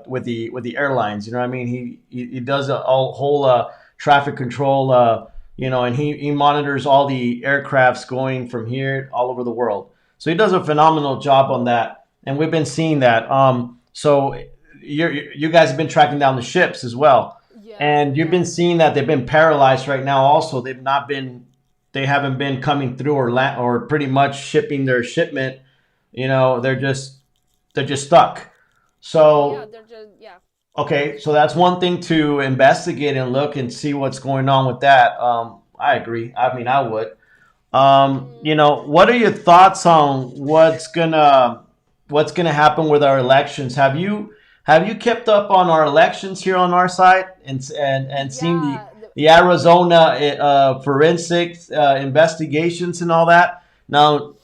with the airlines. You know what I mean? He does a whole traffic control. And he monitors all the aircrafts going from here all over the world. So he does a phenomenal job on that, and we've been seeing that. So you guys have been tracking down the ships as well, Yeah, and you've been yeah, seeing that they've been paralyzed right now. Also, they haven't been coming through or pretty much shipping their shipment. They're just stuck. yeah. So They're just yeah. okay, so that's one thing to investigate and look and see what's going on with that. I agree. I mean, I would. Mm, What are your thoughts on what's gonna happen with our elections? Have you kept up on our elections here on our side and seen the yeah. the Arizona forensic investigations and all that? Now,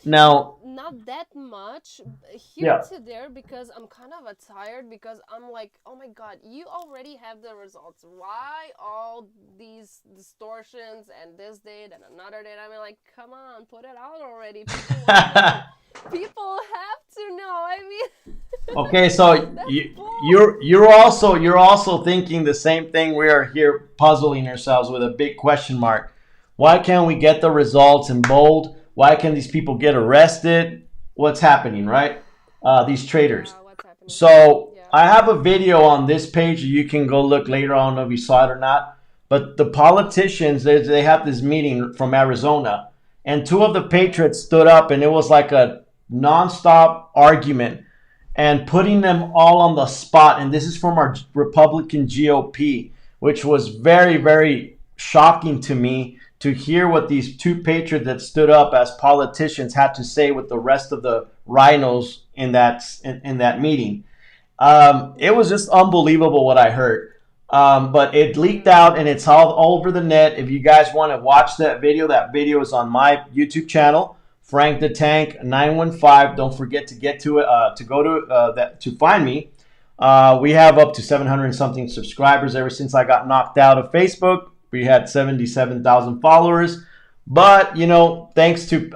Not that much here yeah. to there, because I'm kind of tired, because I'm like, oh my god, you already have the results. Why all these distortions and this date and another date? I mean, like, come on, put it out already. People want to know. People have to know. I mean, Okay, so that's you, bull. you're also thinking the same thing. We are here puzzling ourselves with a big question mark. Why can't we get the results in bold? Why can these people get arrested? What's happening, right? These traitors. Yeah, what's happening? So Yeah. I have a video on this page. You can go look later on if you saw it or not. But the politicians, they have this meeting from Arizona, and two of the patriots stood up, and it was like a nonstop argument and putting them all on the spot. And this is from our Republican GOP, which was very, very shocking to me to hear what these two patriots that stood up as politicians had to say with the rest of the rhinos in that meeting. It was Yeah. just unbelievable what I heard. But it leaked Yeah. out and it's all over the net. If you guys want to watch that video is on my YouTube channel, Frank the Tank 915. Don't forget to get to it to go to that to find me. We have up to 700 and something subscribers ever since I got knocked out of Facebook. We had 77,000 followers, but thanks to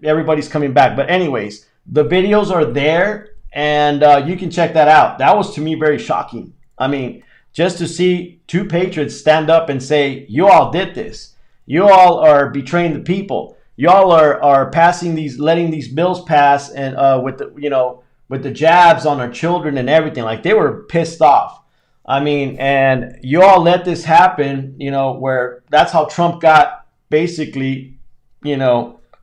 everybody's coming back. But anyways, the videos are there, and you can check that out. That was to me very shocking. I mean, just to see two patriots stand up and say, "You all did this. You all are betraying the people. You all are letting these bills pass, and with the jabs on our children and everything." Like they were pissed off. I mean, and you all let this happen. Where that's how Trump got basically.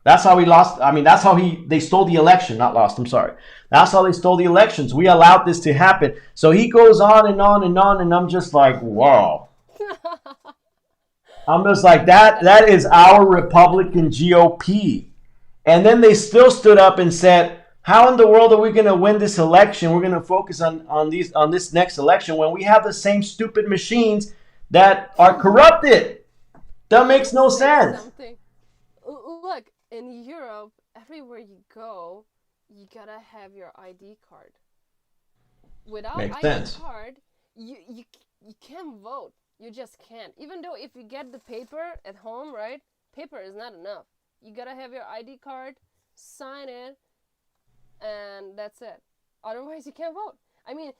That's how he lost. I mean, that's how they stole the election, not lost. I'm sorry. That's how they stole the elections. We allowed this to happen. So he goes on and on and on, and I'm just like, wow. I'm just like that. That's That is our Republican GOP. And then they still stood up and said, how in the world are we going to win this election? We're going to focus on this next election when we have the same stupid machines that are corrupted. That makes no sense. Something. Look, in Europe, everywhere you go, you gotta have your ID card. Without Makes ID sense. card, you can't vote. You just can't. Even though if you get the paper at home, right? Paper is not enough. You gotta have your ID card, sign it, and that's it. Otherwise, you can't vote. I mean,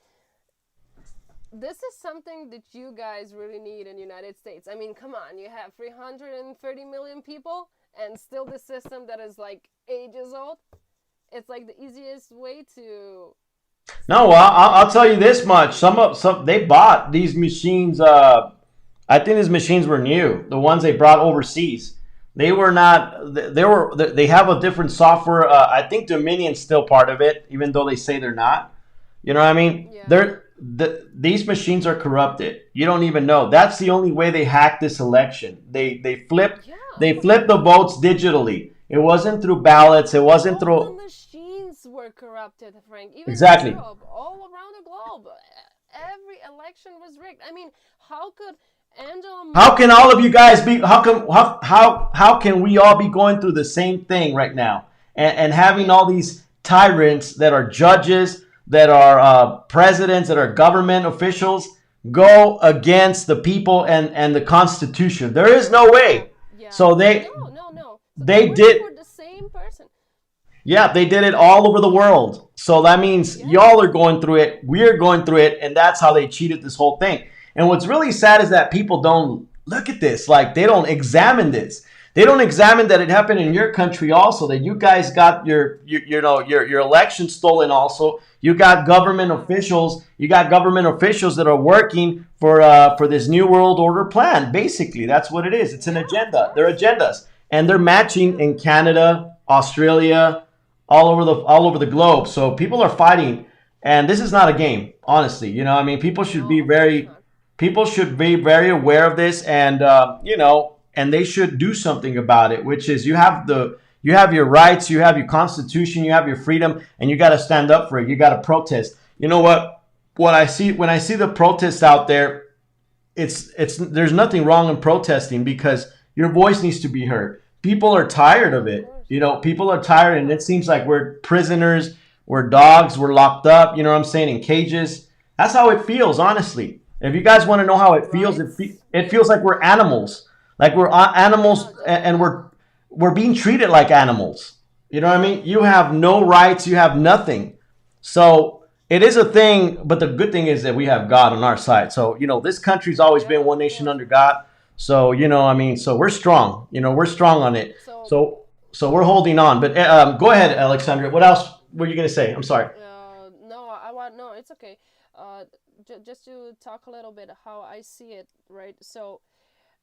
this is something that you guys really need in the United States. I mean, come on, you have 330 million people, and still the system that is like ages old. It's like the easiest way to. No, well, I'll tell you this much. Some they bought these machines. I think these machines were new. The ones they brought overseas. They were not. They have a different software. I think Dominion's still part of it, even though they say they're not. You know what I mean? Yeah. These machines are corrupted. You don't even know. That's the only way they hacked this election. They flipped Yeah. the votes digitally. It wasn't through ballots. It wasn't All through. the machines were corrupted, Frank. Even Exactly. in Europe, all around the globe, every election was rigged. I mean, how could Angela? How can all of you guys be? How can we all be going through the same thing right now and having all these tyrants that are judges, that are presidents, that are government officials go against the people and the Constitution? There is no way. Yeah. So No. So they we're did. for the same person. Yeah, they did it all over the world. So that means y'all are going through it. We're going through it. And that's how they cheated this whole thing. And what's really sad is that people don't look at this. Like, they don't examine this. They don't examine that it happened in your country also, that you guys got your election stolen also. You got government officials. You got government officials that are working for this New World Order plan. Basically, that's what it is. It's an agenda. They're agendas. And they're matching in Canada, Australia, all over the globe. So people are fighting, and this is not a game, honestly. You know, I mean, people should be very aware of this, and and they should do something about it. Which is, you have your rights, you have your Constitution, you have your freedom, and you got to stand up for it. You got to protest. You know what? What I see when I see the protests out there, it's there's nothing wrong in protesting because your voice needs to be heard. People are tired of it. You know, people are tired, and it seems like we're prisoners, we're dogs, we're locked up, you know what I'm saying, in cages. That's how it feels, honestly. If you guys want to know how it feels, it feels like we're animals. Like we're animals, and we're being treated like animals. You know what I mean? You have no rights, you have nothing. So it is a thing, but the good thing is that we have God on our side. So, this country's always been one nation under God. So, so we're strong. We're strong on it. So we're holding on. But go ahead, Alexandria. What else were you going to say? I'm sorry. No, it's okay. Just to talk a little bit how I see it, right? So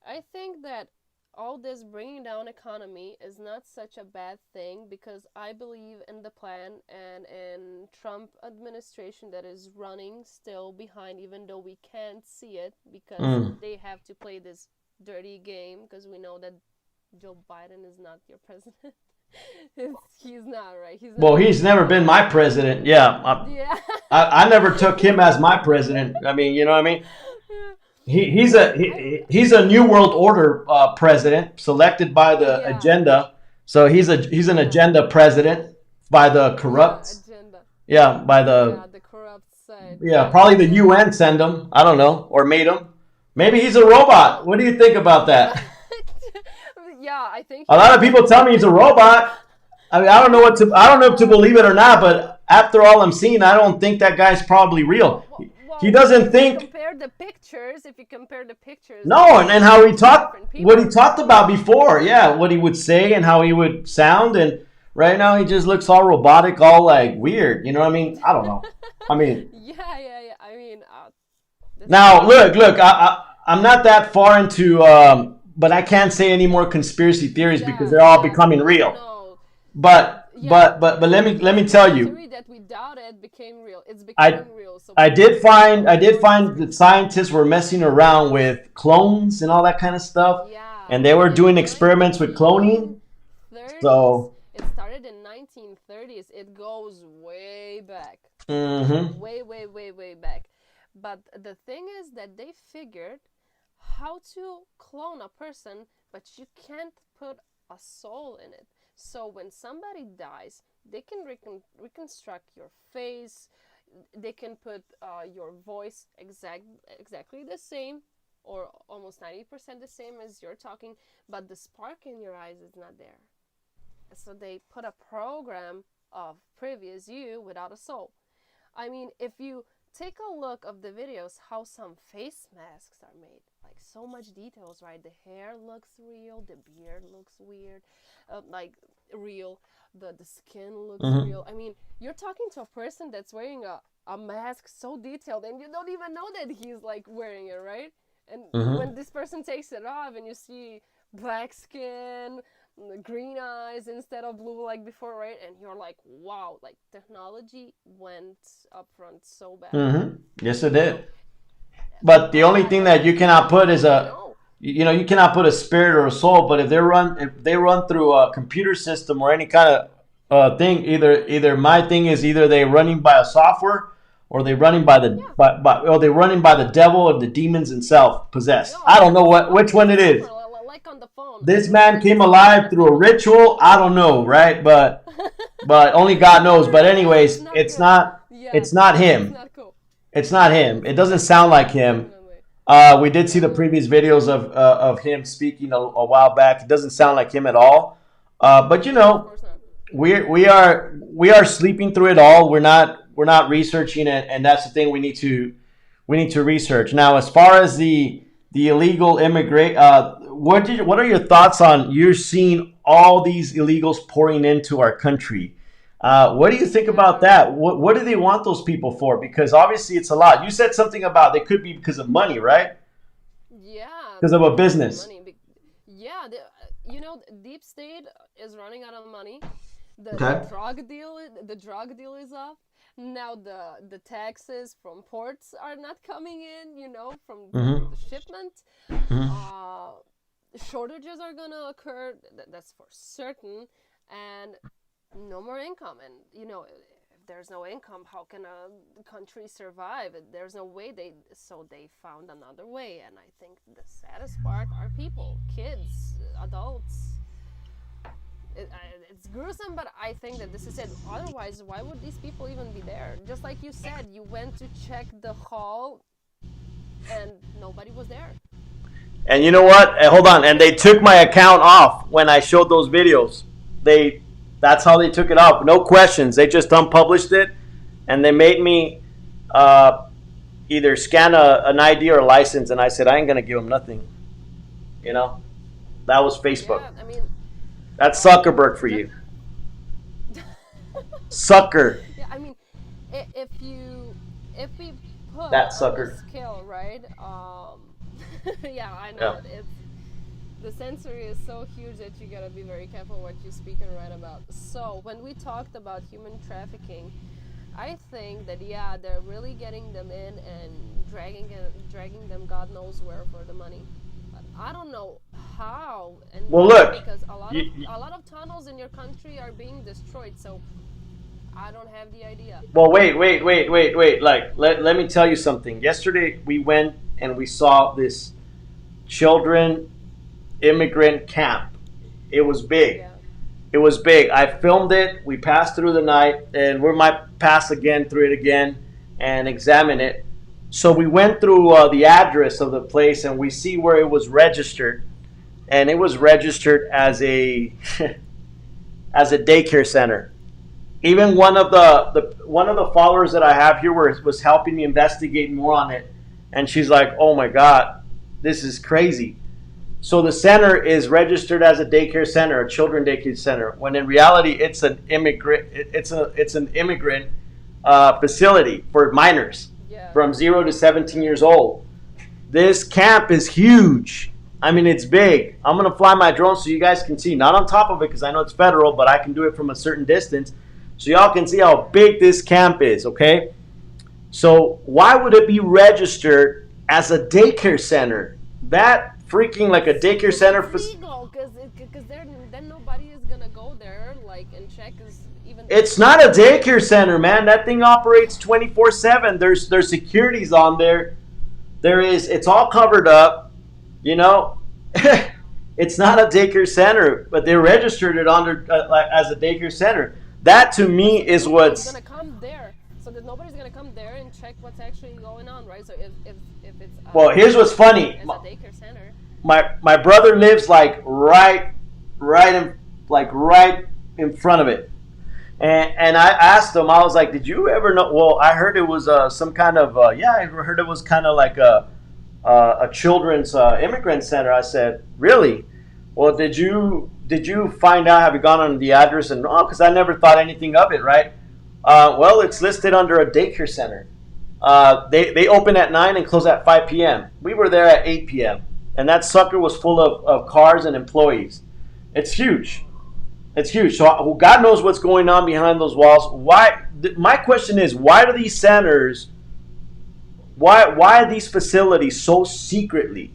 I think that all this bringing down economy is not such a bad thing, because I believe in the plan and in Trump administration that is running still behind, even though we can't see it, because they have to play this dirty game, because we know that Joe Biden is not your president. He's not, right? He's never been my president. Yeah. I never took him as my president. I mean, you know what I mean? He's a New World Order president selected by the agenda. So he's an agenda president by the corrupt. By the corrupt side. Yeah, probably the UN sent him. I don't know, or made him. Maybe he's a robot. What do you think about that? Yeah, I think a lot of people tell me he's a robot. I mean, I don't know if to believe it or not, but after all I'm seeing, I don't think that guy's probably real. He doesn't think. If you compare the pictures. No, and how he talked, what he talked about before, what he would say and how he would sound, and right now he just looks all robotic, all like weird. You know what I mean? I don't know. I mean. Yeah. I mean. Now look. I'm not that far into, but I can't say any more conspiracy theories because they're all becoming real. No. But let me tell you. The theory that we doubted became real. It's becoming real. So I did find that scientists were messing around with clones and all that kind of stuff, and they were doing experiments with cloning. It So started in 1930s. It goes way back. Mm-hmm. Way back. But the thing is that they figured how to clone a person, but you can't put a soul in it. So when somebody dies, they can reconstruct your face. They can put your voice exactly the same, or almost 90% the same as you're talking, but the spark in your eyes is not there. So they put a program of previous you without a soul. I mean, if you take a look of the videos, how some face masks are made, like so much details, right? The hair looks real, the beard looks weird, like real, the skin looks real. I mean, you're talking to a person that's wearing a mask so detailed, and you don't even know that he's like wearing it, right? And when this person takes it off and you see black skin, green eyes instead of blue like before, right? And you're like, wow, like technology went up front so bad. Yes, it did. But the only thing that you cannot put is you cannot put a spirit or a soul. But if they run through a computer system or any kind of thing, either my thing is either they're running by a software, or they're running by the or they're running by the devil or the demons themselves possessed. I don't know which one it is. Like on the phone. This man came alive through a ritual. I don't know, right? But only God knows. But anyways, it's not him. It's not cool. It's not him. It doesn't sound like him. We did see the previous videos of him speaking a while back. It doesn't sound like him at all. But you know, we are sleeping through it all. We're not researching it, and that's the thing we need to research. Now, as far as the illegal immigrant, what are your thoughts on you're seeing all these illegals pouring into our country? What do you think about that? What do they want those people for? Because obviously it's a lot. You said something about they could be because of money, right? Yeah. Because of a business. Yeah, deep state is running out of money. The drug deal is off. Now the taxes from ports are not coming in, from the shipment. Shortages are gonna occur, that's for certain, and no more income. And if there's no income, how can a country survive? There's no way. So they found another way. And I think the saddest part are people, kids, adults. It's gruesome, but I think that this is it. Otherwise, why would these people even be there? Just like you said, you went to check the hall and nobody was there. And you know what? Hold on. And they took my account off when I showed those videos. That's how they took it off. No questions. They just unpublished it, and they made me either scan an ID or a license, and I said I ain't gonna give them nothing. That was Facebook. Yeah, I mean, that's Zuckerberg for you. Sucker. Yeah, I mean, if we put that sucker on a scale, right? Yeah, I know. Yeah. The sensory is so huge that you gotta be very careful what you speak and write about. So when we talked about human trafficking, I think that they're really getting them in and dragging them God knows where for the money. But I don't know how. And well, look, because a lot of tunnels in your country are being destroyed. So I don't have the idea. Well, wait. Like, let me tell you something. Yesterday we went and we saw this children immigrant camp. It was big. Yeah. It was big. I filmed it. We passed through the night, and we might pass again through it again and examine it. So we went through the address of the place, and we see where it was registered, and it was registered as a as a daycare center. Even one of the followers that I have here was helping me investigate more on it, and she's like, "Oh my God, this is crazy." So the center is registered as a daycare center, a children daycare center, when in reality it's an immigrant facility for minors from 0 to 17 years old. This camp is huge. I mean, it's big. I'm gonna fly my drone so you guys can see, not on top of it because I know it's federal, but I can do it from a certain distance, so y'all can see how big this camp is. Okay, so why would it be registered as a daycare center? That freaking like a daycare center for legal, because then nobody is gonna go there and check, because even It's bigger. not a daycare center, man. That thing operates 24/7. There's securities on there. There is. It's all covered up. You know, it's not a daycare center, but they registered it under like, as a daycare center. That to Yeah, me so that is nobody's what's gonna come there. So that nobody's gonna come there and check what's actually going on, right? So if it's well. Here's what's registered funny. as a daycare center, My brother lives like right in right in front of it. And I asked him, I was like, "Did you ever know?" Well, I heard it was some kind of yeah, I heard it was kind of like a children's immigrant center. I said, "Really? Well, did you find out? Have you gone on the address?" And oh, because I never thought anything of it, right? Well, it's listed under a daycare center. They open at 9 and close at 5 p.m. We were there at 8 p.m. and that sucker was full of cars and employees. It's huge. It's huge. So God knows what's going on behind those walls. Why? My question is, why do these centers? Why are these facilities so secretly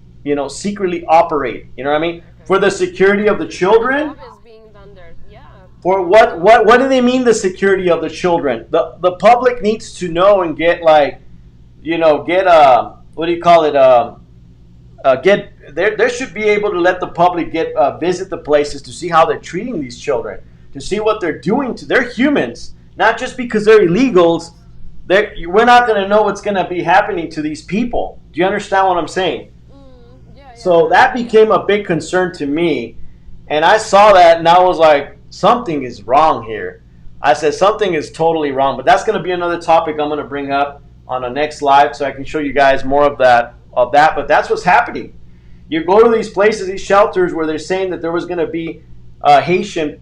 operate? You know what I mean? okay. For the security of the What kind of children. job is being done there? Yeah, For I don't know. what do they mean the security of the children? The public needs to know and get like get what do you call it get there should be able to let the public get visit the places to see how they're treating these children, to see what they're doing to they're humans, not just because they're illegals. We're not going to know what's going to be happening to these people. Do you understand what I'm saying? Yeah, So yeah, that became a big concern to me, and I saw that and I was like, something is wrong here. I said something is totally wrong, but that's going to be another topic I'm going to bring up on the next live, so I can show you guys more of that. But that's what's happening. You go to these places, these shelters, where they're saying that there was going to be Haitian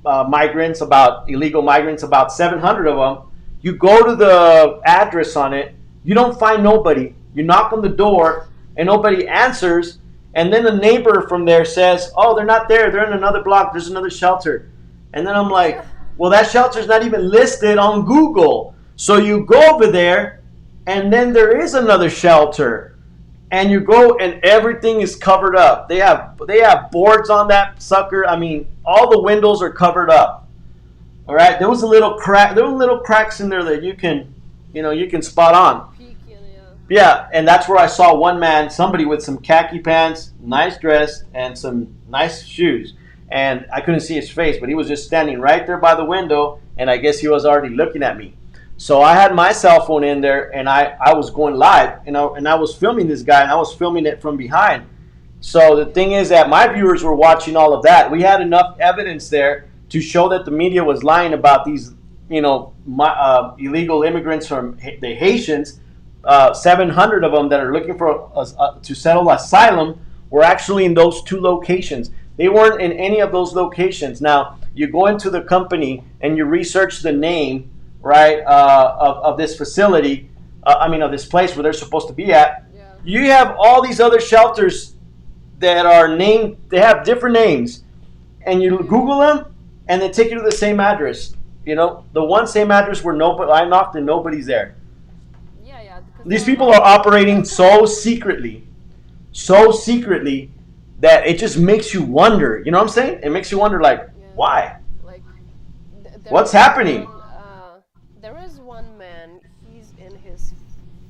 migrants, about illegal migrants, about 700 of them. You go to the address on it, you don't find nobody. You knock on the door, and nobody answers. And then the neighbor from there says, "Oh, they're not there. They're in another block. There's another shelter." And then I'm yeah. like, "Well, that shelter's not even listed on Google." So you go over there, and then there is another shelter, and you go, and everything is covered up. They have boards on that sucker. I mean, all the windows are covered up. All right, there was a little crack. There were little cracks in there that you can spot on. Peeking, yeah. Yeah, and that's where I saw one man, somebody with some khaki pants, nice dress, and some nice shoes. And I couldn't see his face, but he was just standing right there by the window, and I guess he was already looking at me. So I had my cell phone in there, and I was going live, and I was filming this guy, and I was filming it from behind. So the thing is that my viewers were watching all of that. We had enough evidence there to show that the media was lying about these, illegal immigrants from the Haitians. 700 of them that are looking for to settle asylum were actually in those two locations. They weren't in any of those locations. Now you go into the company and you research the name, right, of this facility. Of this place where they're supposed to be at. Yeah. You have all these other shelters that are named. They have different names, and you Google them, and they take you to the same address. The one same address where nobody. I knocked and nobody's there. Yeah, because These there are a people lot are of people there operating too. so secretly that it just makes you wonder. You know what I'm saying? It makes you wonder, like, Yeah, why? like there What's is happening? one man. He's in his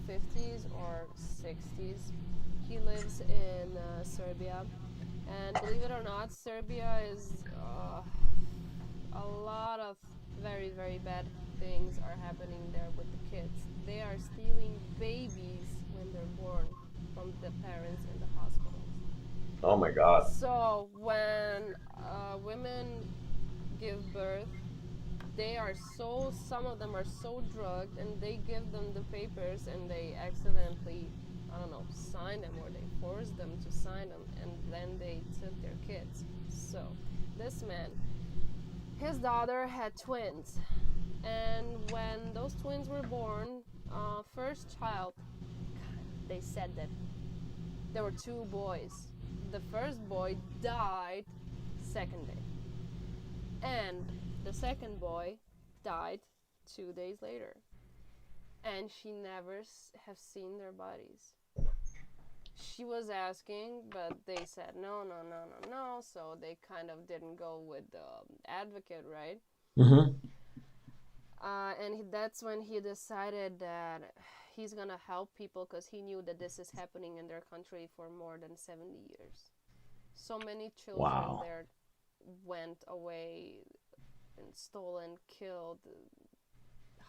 50s or 60s. He lives in Serbia, and believe it or not, Serbia is a lot of very very bad things are happening there with the kids. They are stealing babies when they're born from the parents in the hospitals. Oh my God. So when women give birth, some of them are so drugged, and they give them the papers and they accidentally, I don't know, sign them, or they force them to sign them, and then they took their kids. So this man, his daughter had twins, and when those twins were born, first child, they said that there were two boys. The first boy died second day, and the second boy died 2 days later, and she never have seen their bodies. She was asking, but they said no, no, no, no, no. So they kind of didn't go with the advocate, right? Mm-hmm. That's when he decided that he's gonna help people because he knew that this is happening in their country for more than 70 years. So many children Wow. there went away and stolen, killed,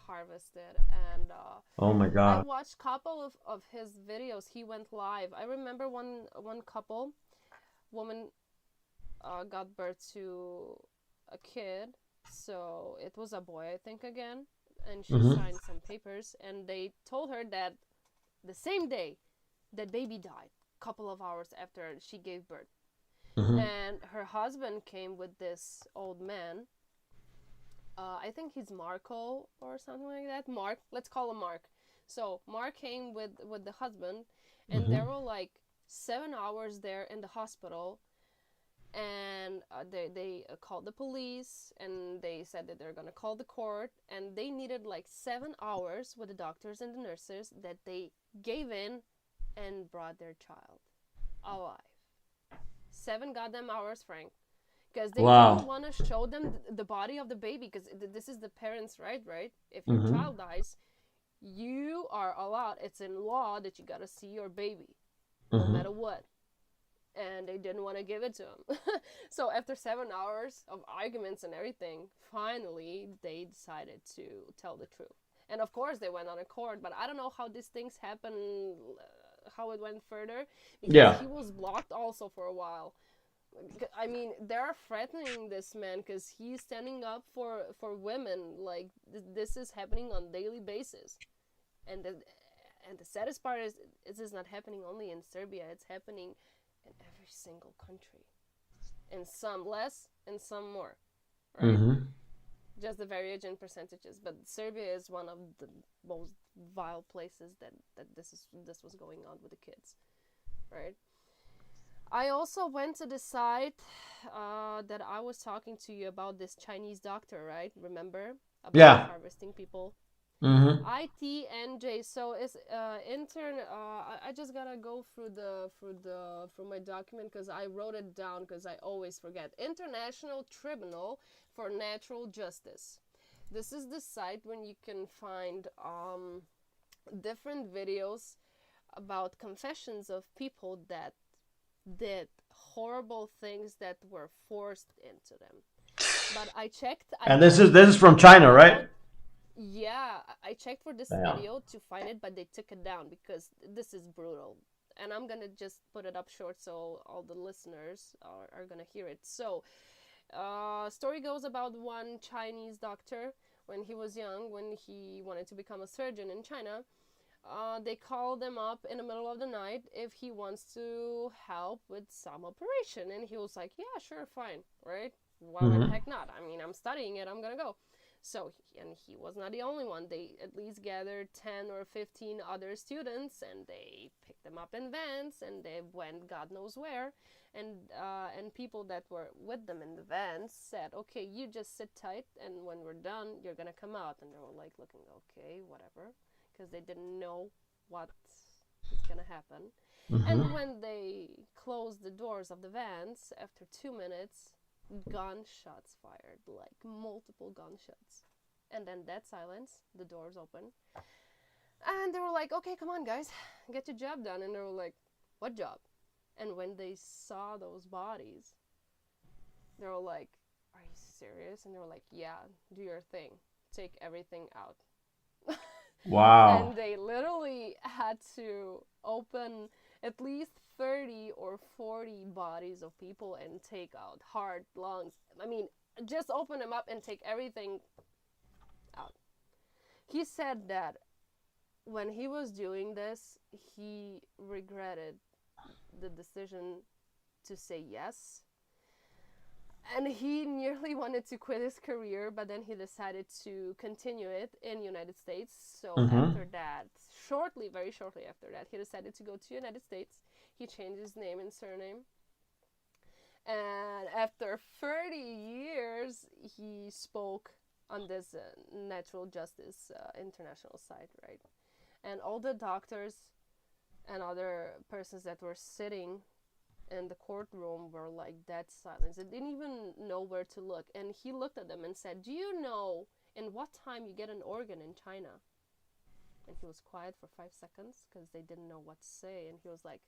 harvested, and Oh my I God. watched couple of his videos. He went live. I remember one couple woman got birth to a kid, so it was a boy, I think, again, and she Mm-hmm. signed some papers, and they told her that the same day that baby died, couple of hours after she gave birth, Mm-hmm. and her husband came with this old man. I think he's Marco or something like that. Mark, let's call him Mark. So Mark came with the husband, and Mm-hmm. there were like 7 hours there in the hospital, and they called the police, and they said that they're gonna call the court, and they needed like 7 hours with the doctors and the nurses that they gave in and brought their child alive. 7 goddamn hours, Frank, because they didn't Wow. want to show them the body of the baby, because this is the parents' right. If your Mm-hmm. child dies, you are allowed, it's in law that you gotta see your baby no Mm-hmm. matter what, and they didn't want to give it to him. So after 7 hours of arguments and everything, finally they decided to tell the truth. And of course they went on a court, but I don't know how these things happen, how it went further, because Yeah. he was blocked also for a while. I mean, they're threatening this man because he's standing up for women. Like this is happening on daily basis, and the saddest part is this is not happening only in Serbia. It's happening in every single country, and some less and some more, right? Mm-hmm. Just the variation percentages, but Serbia is one of the most vile places that this was going on with the kids, right? I also went to the site that I was talking to you about, this Chinese doctor, right? Remember about Yeah. harvesting people? Mm-hmm. ITNJ. So it's intern. I just gotta go through my document because I wrote it down because I always forget. International Tribunal for Natural Justice. This is the site when you can find different videos about confessions of people that did horrible things that were forced into them. But I checked. I And checked this for is this from China, video. right? Yeah, I checked for this Damn. video to find it, but they took it down because this is brutal. And I'm gonna just put it up short so all the listeners are gonna hear it. So, story goes about one Chinese doctor when he was young, when he wanted to become a surgeon in China. They called him up in the middle of the night if he wants to help with some operation, and he was like, "Yeah, sure, fine, right? Why the Mm-hmm. heck not? I mean, I'm studying it. I'm gonna go." So, and he was not the only one. They at least gathered 10 or 15 other students, and they picked them up in vans, and they went God knows where. And people that were with them in the vans said, "Okay, you just sit tight, and when we're done, you're gonna come out." And they were like looking, "Okay, whatever," because they didn't know what is gonna happen. Mm-hmm. And when they closed the doors of the vans, after 2 minutes, gunshots fired, like multiple gunshots. And then that silence, the doors open. And they were like, "Okay, come on, guys, get your job done." And they were like, "What job?" And when they saw those bodies, they were like, "Are you serious?" And they were like, "Yeah, do your thing. Take everything out." Wow. And they literally had to open at least 30 or 40 bodies of people and take out heart, lungs. I mean, just open them up and take everything out. He said that when he was doing this, he regretted the decision to say yes, and he nearly wanted to quit his career, but then he decided to continue it in United States. So Mm-hmm. after that, shortly, very shortly after that, he decided to go to United States. He changed his name and surname, and after 30 years he spoke on this natural justice international site, right? And all the doctors and other persons that were sitting and the courtroom were like dead silence. They didn't even know where to look. And he looked at them and said, "Do you know in what time you get an organ in China?" And he was quiet for 5 seconds because they didn't know what to say. And he was like,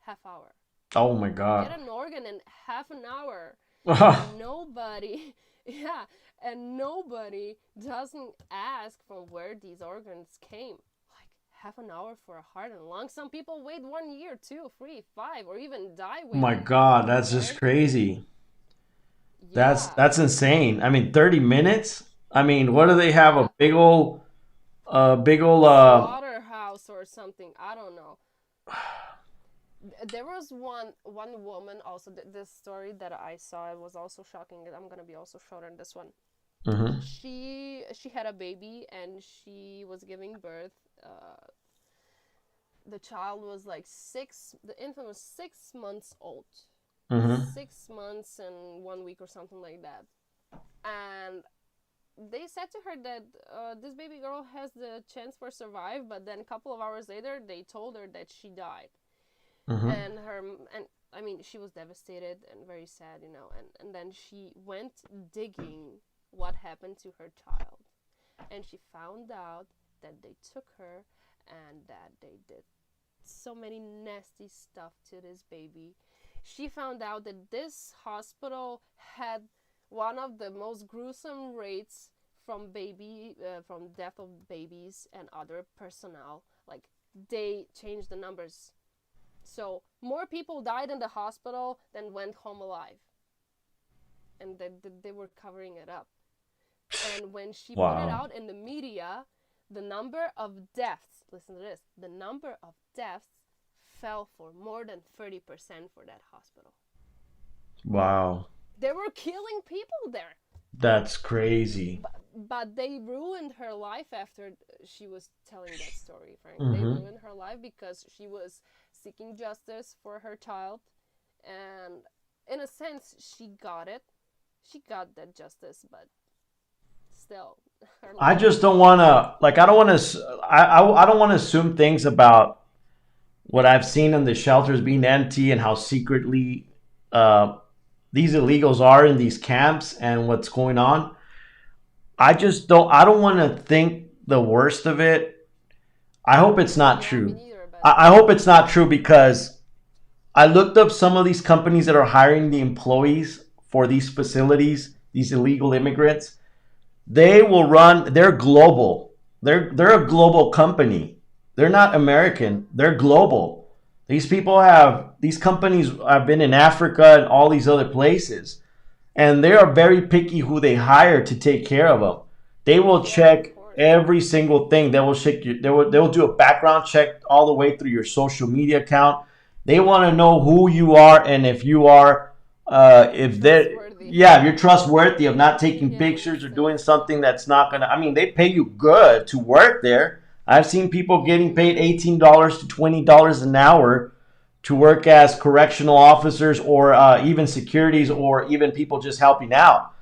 "Half hour." Oh my God. Get an organ in half an hour. And nobody, yeah, and nobody doesn't ask from where these organs came. Like half an hour for a heart and lung. Some people wait 1 year, 2, 3, 5, or even die Oh waiting. my God, that's just crazy. Yeah. That's insane. I mean, 30 minutes? I mean, what do they have? Yeah. A big old Slaughterhouse or something. I don't know. There was one woman also. This story that I saw, it was also shocking. I'm gonna be also short on this one. Mhm. She had a baby and she was giving birth. The child was like the infant was 6 months old. Mhm. 6 months and 1 week or something like that. And they said to her that this baby girl has the chance for survive, but then a couple of hours later they told her that she died. Mhm. And I mean, she was devastated and very sad, and then she went digging what happened to her child, and she found out that they took her and that they did so many nasty stuff to this baby. She found out that this hospital had one of the most gruesome rates from death of babies and other personnel. Like, they changed the numbers. So more people died in the hospital than went home alive. And they were covering it up. And when she put it Wow. out in the media, the number of deaths, listen to this, the number of deaths fell for more than 30% for that hospital. Wow. They were killing people there. That's crazy. But they ruined her life after she was telling that story, Frank. They Mhm. ruined her life because she was seeking justice for her child. And in a sense, she got it. She got that justice, but still, her I life just was don't want to like I don't want to I don't want to assume things about what I've seen in the shelters being empty and how secretly uh, these illegals are in these camps and what's going on. I don't want to think the worst of it. I hope it's not yeah, me true. neither, but I hope it's not true because I looked up some of these companies that are hiring the employees for these facilities, these illegal immigrants. They will run, they're global. They're a global company. They're not American. They're global. These companies have been in Africa and all these other places, and they are very picky who they hire to take care of them. They will yeah, of check course. every single thing. They will check you. They will do a background check all the way through your social media account. They want to know who you are and if you are, if they, Trustworthy. yeah, if you're trustworthy of not taking Yeah, pictures makes or doing sense. something that's not gonna. I mean, they pay you good to work there. I've seen people getting paid $18 to $20 an hour to work as correctional officers or even securities or even people just helping out.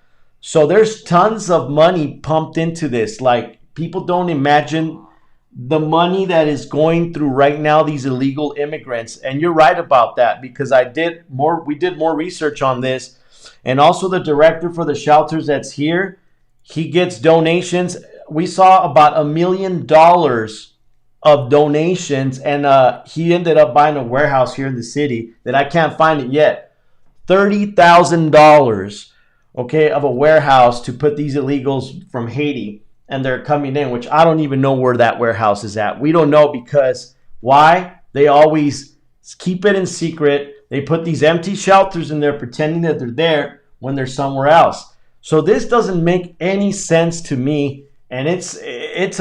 So there's tons of money pumped into this. Like, people don't imagine the money that is going through right now these illegal immigrants. And you're right about that because we did more research on this. And also the director for the shelters that's here, he gets donations. We saw about $1 million of donations, and he ended up buying a warehouse here in the city that I can't find it yet. $30,000, okay, of a warehouse to put these illegals from Haiti, and they're coming in, which I don't even know where that warehouse is at. We don't know because why? They always keep it in secret. They put these empty shelters in there pretending that they're there when they're somewhere else. So this doesn't make any sense to me, and it's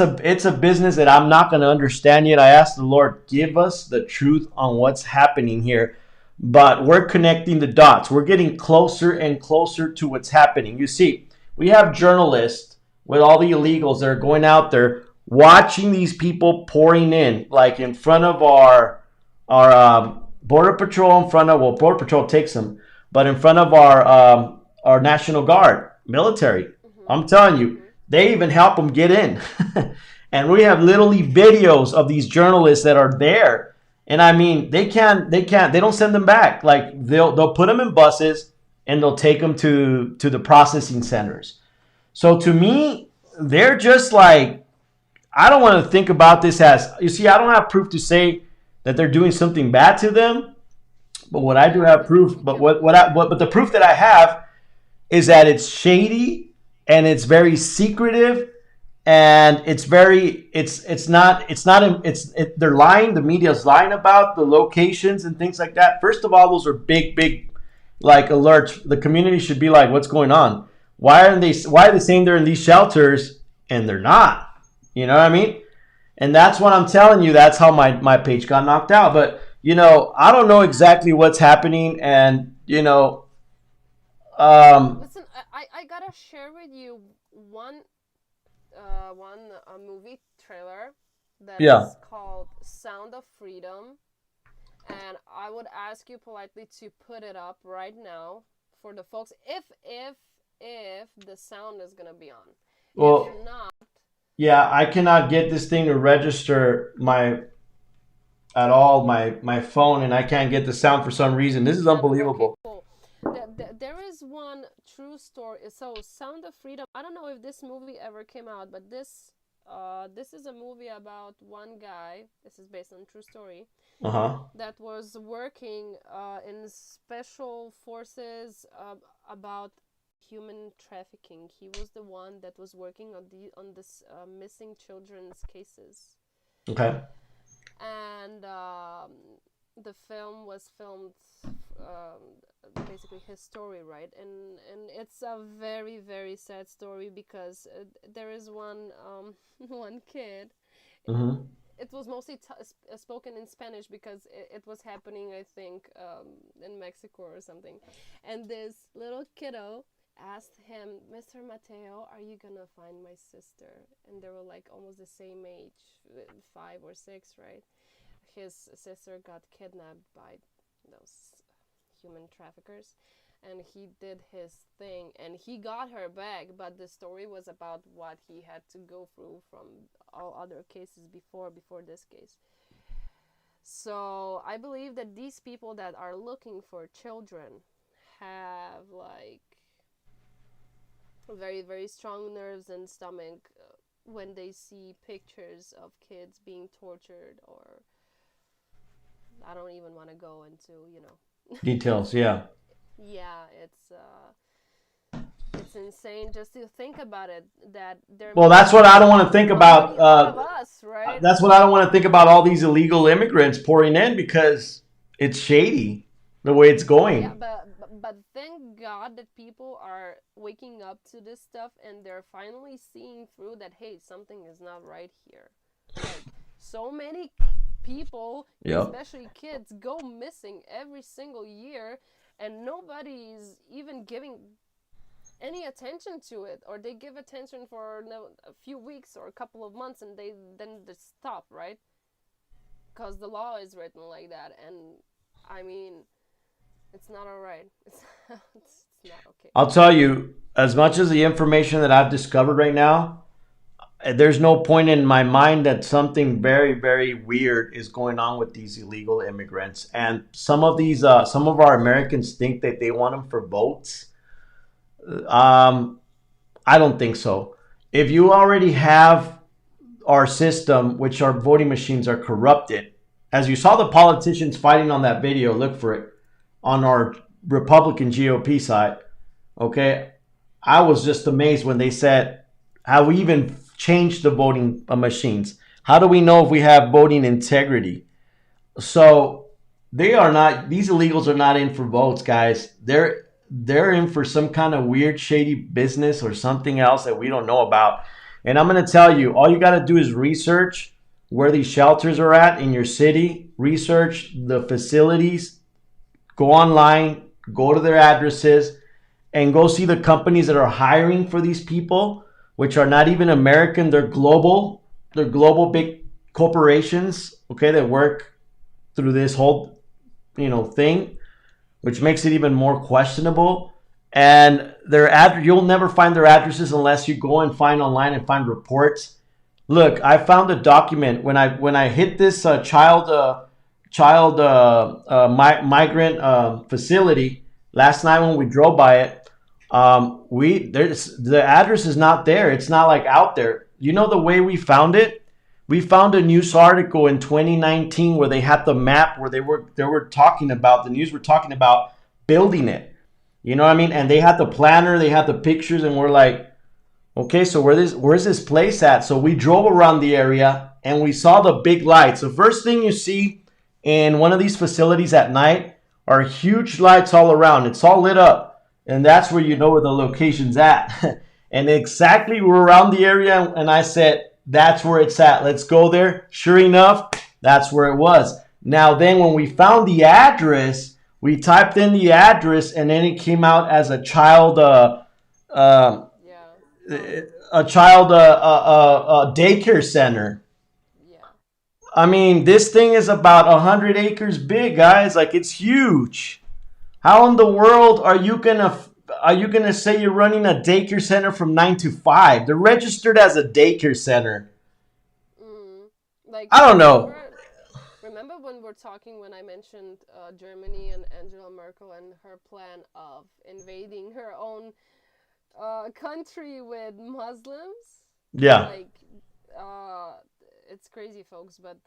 a business that I'm not going to understand yet. I asked the Lord, give us the truth on what's happening here, but we're connecting the dots. We're getting closer and closer to what's happening. You see, we have journalists with all the illegals that are going out there watching these people pouring in, like in front of our border patrol. In front of, well, border patrol takes them, but in front of our National Guard military. Mhm. I'm telling you, Mhm. they even help them get in. And we have literally videos of these journalists that are there, And I mean, they don't send them back. Like they'll put them in buses and they'll take them to the processing centers. So to me, they're just like, I don't want to think about this as, you see, I don't have proof to say that they're doing something bad to them, but what I do Yeah, have but proof, you but can. but the proof that I have is that it's shady and it's very secretive and they're lying. The media's lying about the locations and things like that. First of all, those are big like alerts. The community should be like, what's going on? Why are they saying they're in these shelters and they're not? You know what I mean? And that's what I'm telling you. That's how my page got knocked out. But I don't know exactly what's happening, and um, Listen, I gotta share with you one movie trailer that yeah. is called Sound of Freedom, and I would ask you politely to put it up right now for the folks, if the sound is gonna be on. If Well, not, yeah, I cannot get this thing to register my phone, and I can't get the sound for some reason. This you is can't. Okay, unbelievable. cool. There is one true story. So, Sound of Freedom. I don't know if this movie ever came out, but this is a movie about one guy. This is based on true story Uh huh. that was working in special forces about human trafficking. He was the one that was working on this missing children's cases, Okay. and the film was filmed. Basically his story, right? And it's a very very sad story because there is one one kid. Mm-hmm. It was mostly spoken in Spanish because it was happening, I think, in Mexico or something. And this little kiddo asked him, Mr. Mateo, are you gonna find my sister? And they were like almost the same age, 5 or 6, right? His sister got kidnapped by those human traffickers, and he did his thing and he got her back, but the story was about what he had to go through from all other cases before this case. So I believe that these people that are looking for children have like very very strong nerves and stomach when they see pictures of kids being tortured, or I don't even want to go into, Details. Yeah. yeah, it's insane just to think about it, that there Well, may that's what be I don't want to think so many about. out of us, right? That's what I don't want to think about, all these illegal immigrants pouring in, because it's shady the way it's Yeah, going. but thank God that people are waking up to this stuff and they're finally seeing through that, hey, something is not right here. Like, so many people, Yep. especially kids, go missing every single year, and nobody's even giving any attention to it, or they give attention for a few weeks or a couple of months, and they stop, right? Because the law is written like that, and I mean, it's not all right. It's not okay. I'll tell you, as much as the information that I've discovered right now, there's no point in my mind that something very, very weird is going on with these illegal immigrants. And some of our Americans think that they want them for votes. Um, I don't think so. If you already have our system, which our voting machines are corrupted, as you saw the politicians fighting on that video, look for it on our Republican GOP side. Okay, I was just amazed when they said, "Have we even changed the voting machines? How do we know if we have voting integrity?" So they are not; these illegals are not in for votes, guys. They're in for some kind of weird, shady business or something else that we don't know about. And I'm going to tell you, all you got to do is research where these shelters are at in your city, research the facilities, go online, go to their addresses, and go see the companies that are hiring for these people, which are not even American. They're global. They're global big corporations, okay, that work through this whole, thing, which makes it even more questionable. And you'll never find their addresses unless you go and find online and find reports. Look, I found a document when I hit this child migrant facility. Last night when we drove by it, we there's the address is not there. It's not like out there. You know the way we found it? We found a news article in 2019 where they had the map where they were talking about the news were talking about building it. You know what I mean? And they had the planner, they had the pictures, and we're like, okay, so where's this place at? So we drove around the area and we saw the big lights. The first thing you see in one of these facilities at night are huge lights all around. It's all lit up. And that's where you know where the location's at. And exactly we're around the area and I said, that's where it's at. Let's go there. Sure enough, that's where it was. Now then when we found the address, we typed in the address and then it came out as a child uh, Yeah. a child daycare center. Yeah. I mean, this thing is about 100 acres big, guys. Like it's huge. How in the world are you gonna say you're running a daycare center from 9 to 5? They're registered as a daycare center. Mm. Like, I don't know. remember when we're talking when I mentioned Germany and Angela Merkel and her plan of invading her own country with Muslims? Yeah. Like, uh, it's crazy, folks, but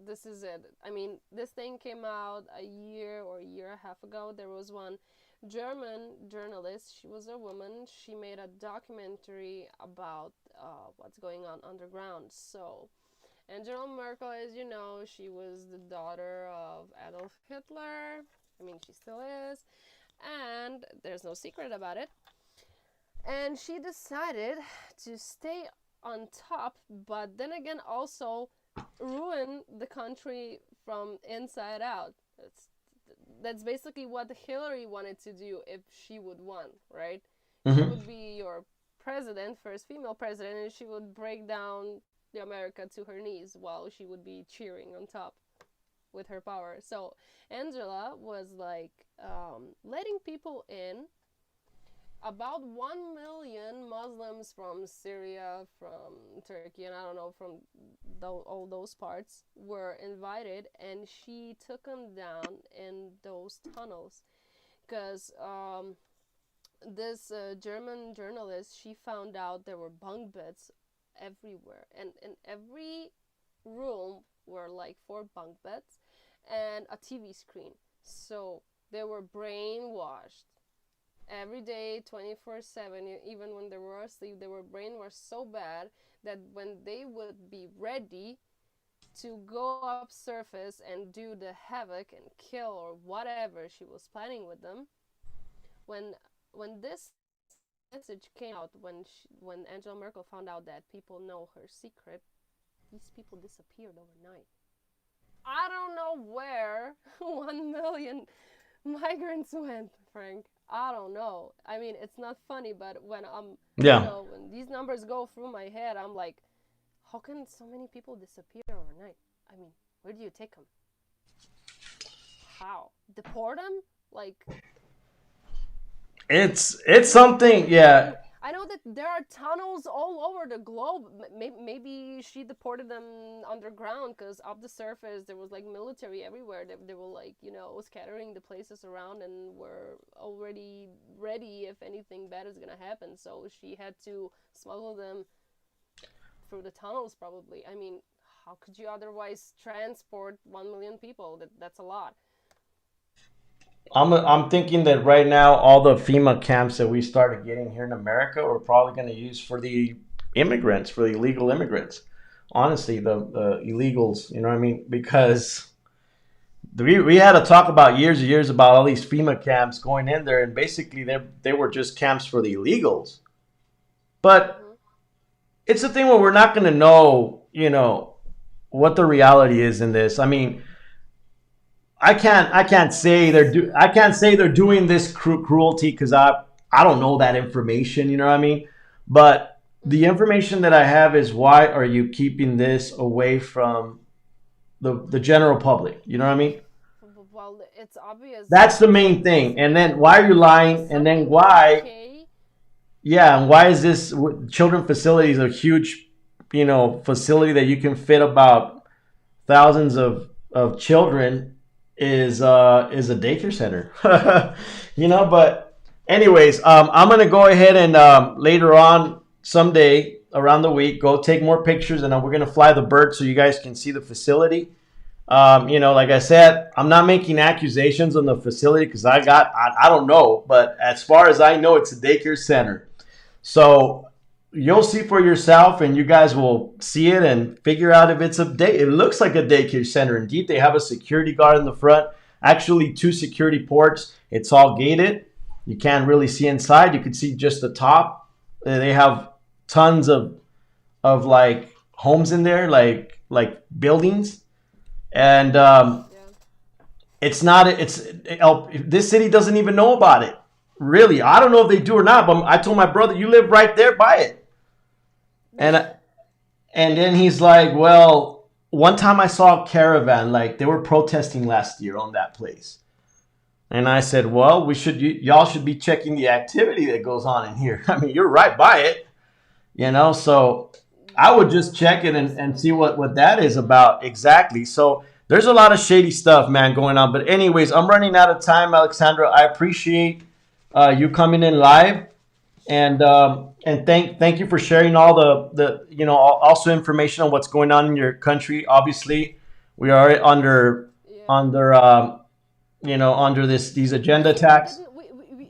this is it. I mean, this thing came out a year or a year and a half ago. There was one German journalist. She was a woman. She made a documentary about what's going on underground. So, Angela Merkel, as you know, she was the daughter of Adolf Hitler. I mean, she still is. And there's no secret about it. And she decided to stay on top, but then again also ruin the country from inside out. That's basically what Hillary wanted to do if she would win, right? She Hmm. would be your president, first female president, and she would break down the America to her knees while she would be cheering on top with her power. So Angela was like letting people in. About 1 million Muslims from Syria, from Turkey, and I don't know, from all those parts were invited, and she took them down in those tunnels. Because this German journalist, she found out there were bunk beds everywhere, and in every room were like 4 bunk beds and a TV screen. So they were brainwashed every day 24/7. Even when they were asleep, they were brainwashed so bad that when they would be ready to go up surface and do the havoc and kill or whatever she was planning with them, when this message came out, when Angela Merkel found out that people know her secret, these people disappeared overnight. I don't know where 1 million migrants went, Frank. I don't know. I mean, it's not funny, but when Yeah. when these numbers go through my head, I'm like, how can so many people disappear overnight? I mean, where do you take them? How? Deport them? Like, It's something. Yeah. I know that there are tunnels all over the globe. Maybe she deported them underground because up the surface there was like military everywhere. They were like, scattering the places around and were already ready if anything bad is gonna happen. So she had to smuggle them through the tunnels probably. I mean, how could you otherwise transport 1 million people? That's a lot. I'm thinking that right now all the FEMA camps that we started getting here in America we're probably going to use for the immigrants, for the illegal immigrants. Honestly, the illegals, you know what I mean? Because we had to talk about years and years about all these FEMA camps going in there, and basically they were just camps for the illegals. But Mm-hmm. it's a thing where we're not going to know, what the reality is in this. I mean, I can't say they're doing this cruelty because I don't know that information. You know what I mean? But the Mm-hmm. information that I have is why are you keeping this away from the general public? You know what I mean? Well, it's obvious That's the main it's thing. And then why are you lying? And then something why? okay. Yeah, and why is this children facilities a huge, facility that you can fit about thousands of of children is a daycare center. But anyways, I'm gonna go ahead and later on someday around the week go take more pictures, and we're gonna fly the bird so you guys can see the facility. Like I said, I'm not making accusations on the facility because I don't know, but as far as I know, it's a daycare center. So you'll see for yourself, and you guys will see it and figure out if it's a day. It looks like a daycare center. Indeed, they have a security guard in the front. Actually, two security ports. It's all gated. You can't really see inside. You can see just the top. They have tons of like homes in there, like buildings, and it's not. This city doesn't even know about it. Really, I don't know if they do or not. But I told my brother, "You live right there by it." And then he's like, well, one time I saw a caravan, like they were protesting last year on that place. And I said, well, y'all should be checking the activity that goes on in here. I mean, you're right by it, so I would just check it and see what that is about exactly. So there's a lot of shady stuff, man, going on. But anyways, I'm running out of time, Alexandra. I appreciate you coming in live. And thank you for sharing all the also information on what's going on in your country. Obviously, we are under these agenda attacks.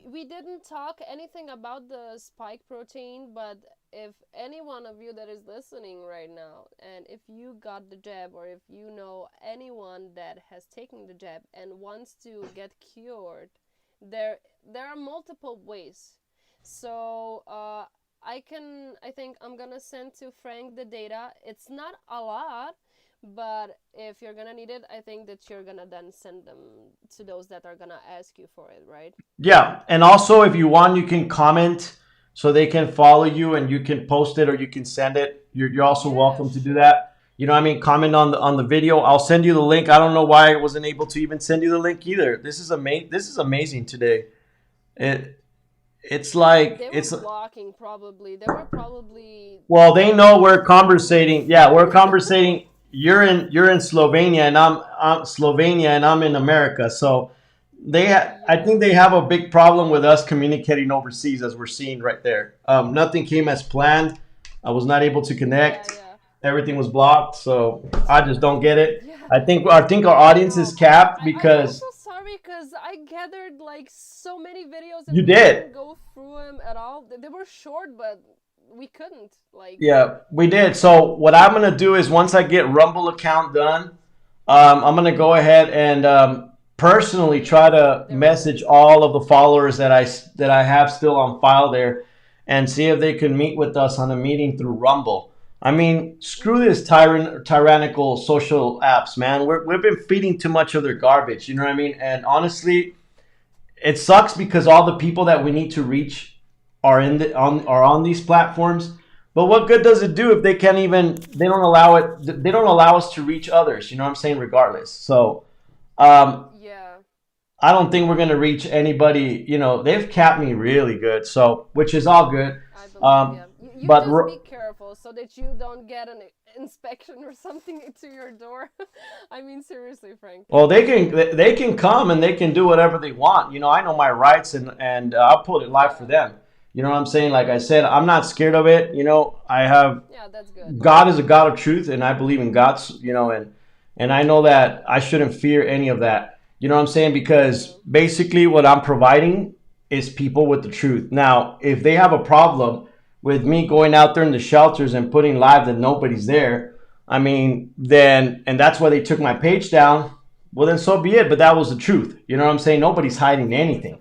We didn't talk anything about the spike protein, but if any one of you that is listening right now, and if you got the jab, or if you know anyone that has taken the jab and wants to get cured, there are multiple ways. So I think I'm gonna send to Frank the data. It's not a lot, but if you're gonna need it, I think that you're gonna then send them to those that are gonna ask you for it, right? Yeah, and also if you want, you can comment so they can follow you, and you can post it or you can send it. You're also welcome to do that. Comment on the video. I'll send you the link. I don't know why I wasn't able to even send you the link either. This is amazing today. It's like they were blocking probably. They were probably. Well, they know we're conversating. Yeah, we're conversating. You're in Slovenia, and I'm in America. So I think they have a big problem with us communicating overseas, as we're seeing right there. Nothing came as planned. I was not able to connect. Yeah. Everything was blocked. So I just don't get it. Yeah. I think our audience is capped because. I'm so sorry because I gathered like so many videos and you we didn't go through them at all. They were short, but we couldn't. Yeah, we did. So what I'm gonna do is once I get Rumble account done, I'm gonna go ahead and personally try to message all of the followers that I have still on file there, and see if they can meet with us on a meeting through Rumble. I mean, screw this tyrannical social apps, man. We've been feeding too much of their garbage. You know what I mean? And honestly, it sucks because all the people that we need to reach are on these platforms. But what good does it do if they don't allow us to reach others? You know what I'm saying? Regardless. So, yeah. I don't think we're gonna reach anybody. They've capped me really good. So, which is all good. I believe, You just be careful so that you don't get an inspection or something to your door. I mean, seriously, Frank. Well, they can come and they can do whatever they want. I know my rights, and I'll put it live for them. You know what I'm saying? Like I said, I'm not scared of it. I have. Yeah, that's good. God is a God of truth, and I believe in God's. And I know that I shouldn't fear any of that. You know what I'm saying? Because basically, what I'm providing is people with the truth. Now, if they have a problem with me going out there in the shelters and putting live that nobody's there, I mean, and that's why they took my page down, well, then so be it. But that was the truth. You know what I'm saying? Nobody's hiding anything.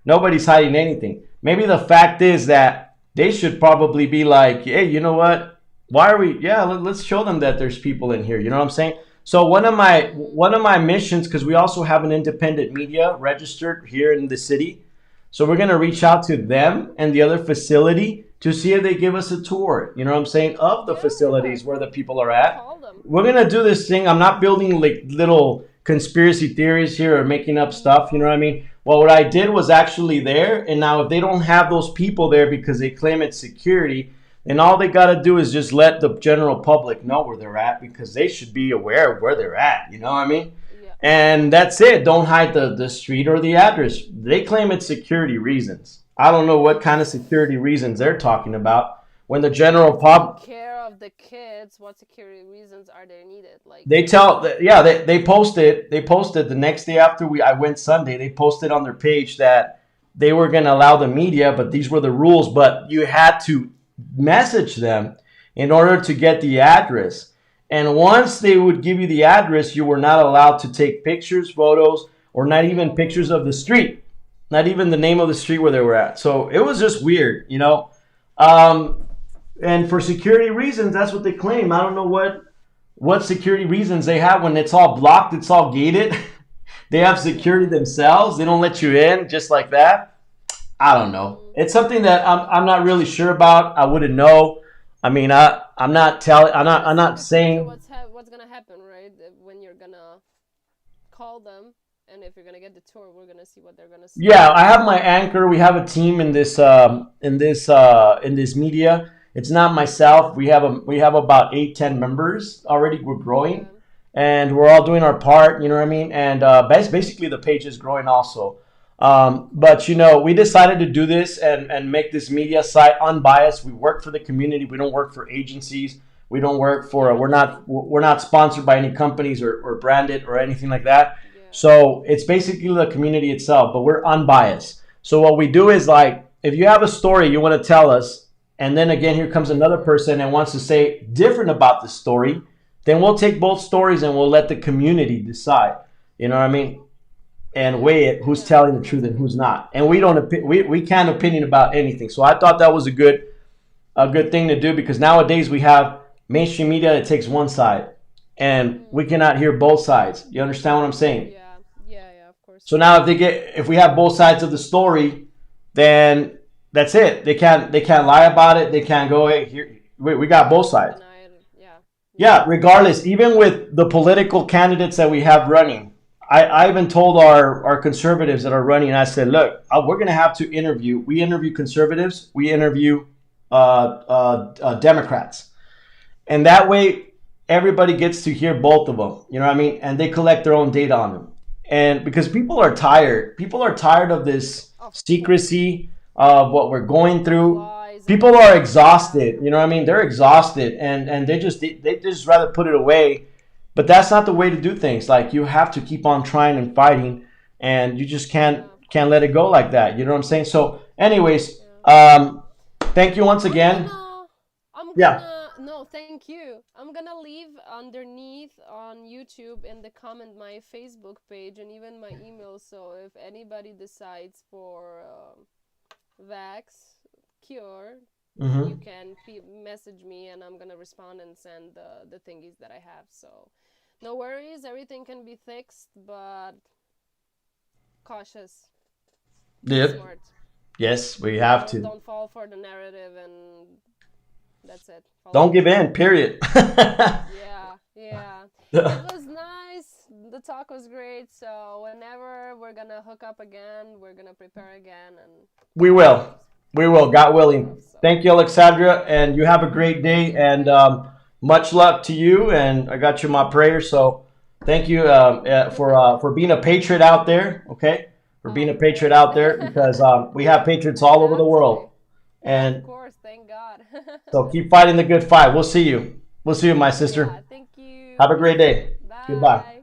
Nobody's hiding anything. Maybe the fact is that they should probably be like, hey, you know what? Why are we? Yeah, let's show them that there's people in here. You know what I'm saying? So one of my missions, because we also have an independent media registered here in the city, so we're gonna reach out to them and the other facility to see if they give us a tour, you know what I'm saying, of the facilities where the people are at. We're going to do this thing. I'm not building like little conspiracy theories here or making up stuff, you know what I mean? Well, what I did was actually there, and now if they don't have those people there because they claim it's security, And all they got to do is just let the general public know where they're at, because they should be aware of where they're at. You know what I mean? Yeah. And that's it. Don't hide the street or the address. They claim it's security reasons. I don't know what kind of security reasons they're talking about. When the general pub, Care of the kids, what security reasons are there needed? Like, they tell, yeah, they posted the next day after I went Sunday. They posted on their page that they were going to allow the media, but these were the rules. But you had to message them in order to get the address. And once they would give you the address, you were not allowed to take pictures, photos, or not even pictures of the street, not even the name of the street where they were at. So it was just weird, you know. And for security reasons, that's what they claim. I don't know what security reasons they have when it's all blocked, it's all gated. They have security themselves. They don't let you in just like that. I don't know. It's something that I'm not really sure about. I wouldn't know. I mean, I'm not saying what's gonna happen, right? When you're gonna call them, and if you're gonna get the tour, we're gonna see what they're gonna say. Yeah, I have my anchor. We have a team in this media. It's not myself. We have about 8-10 members already. We're growing, and we're all doing our part. You know what I mean? And basically the page is growing also. But you know, we decided to do this and make this media site unbiased. We work for the community. We don't work for agencies. We don't work for. We're not sponsored by any companies or branded or anything like that. Yeah. So it's basically the community itself, but we're unbiased. So what we do is, like, if you have a story you want to tell us, and then again here comes another person and wants to say different about the story, then we'll take both stories and we'll let the community decide. You know what I mean? And weigh it, who's telling the truth and who's not. And we can't opinion about anything. So I thought that was a good thing to do, because nowadays we have mainstream media that takes one side, and we cannot hear both sides. You understand what I'm saying? Yeah, of course. So now if we have both sides of the story, then that's it. They can't lie about it. They can't go, hey, here we got both sides. Yeah, regardless, even with the political candidates that we have running, I even told our conservatives that are running, I said, look, we're going to have to interview. We interview conservatives. We interview Democrats. And that way, everybody gets to hear both of them. You know what I mean? And they collect their own data on them. And because people are tired. People are tired of this secrecy, of what we're going through. People are exhausted. You know what I mean? They're exhausted. And they just rather put it away. But that's not the way to do things. Like, you have to keep on trying and fighting, and you just can't let it go like that. You know what I'm saying? So, anyways, thank you once again. No, thank you. I'm gonna leave underneath on YouTube in the comment my Facebook page and even my email. So if anybody decides for vax cure, you can message me, and I'm gonna respond and send the thingies that I have. So no worries, everything can be fixed, but cautious. Yep. Smart. Yes, we have to. Don't fall for the narrative, and that's it. Don't give in, period. Yeah. It was nice. The talk was great. So whenever we're gonna hook up again, we're gonna prepare again, and we will, God willing. Thank you, Alexandria, and you have a great day, and much luck to you. And I got you my prayers. So thank you for being a patriot out there. Okay, for being a patriot out there, because we have patriots all over the world. And of course, thank God. So keep fighting the good fight. We'll see you. We'll see you, my sister. Thank you. Have a great day. Bye. Goodbye.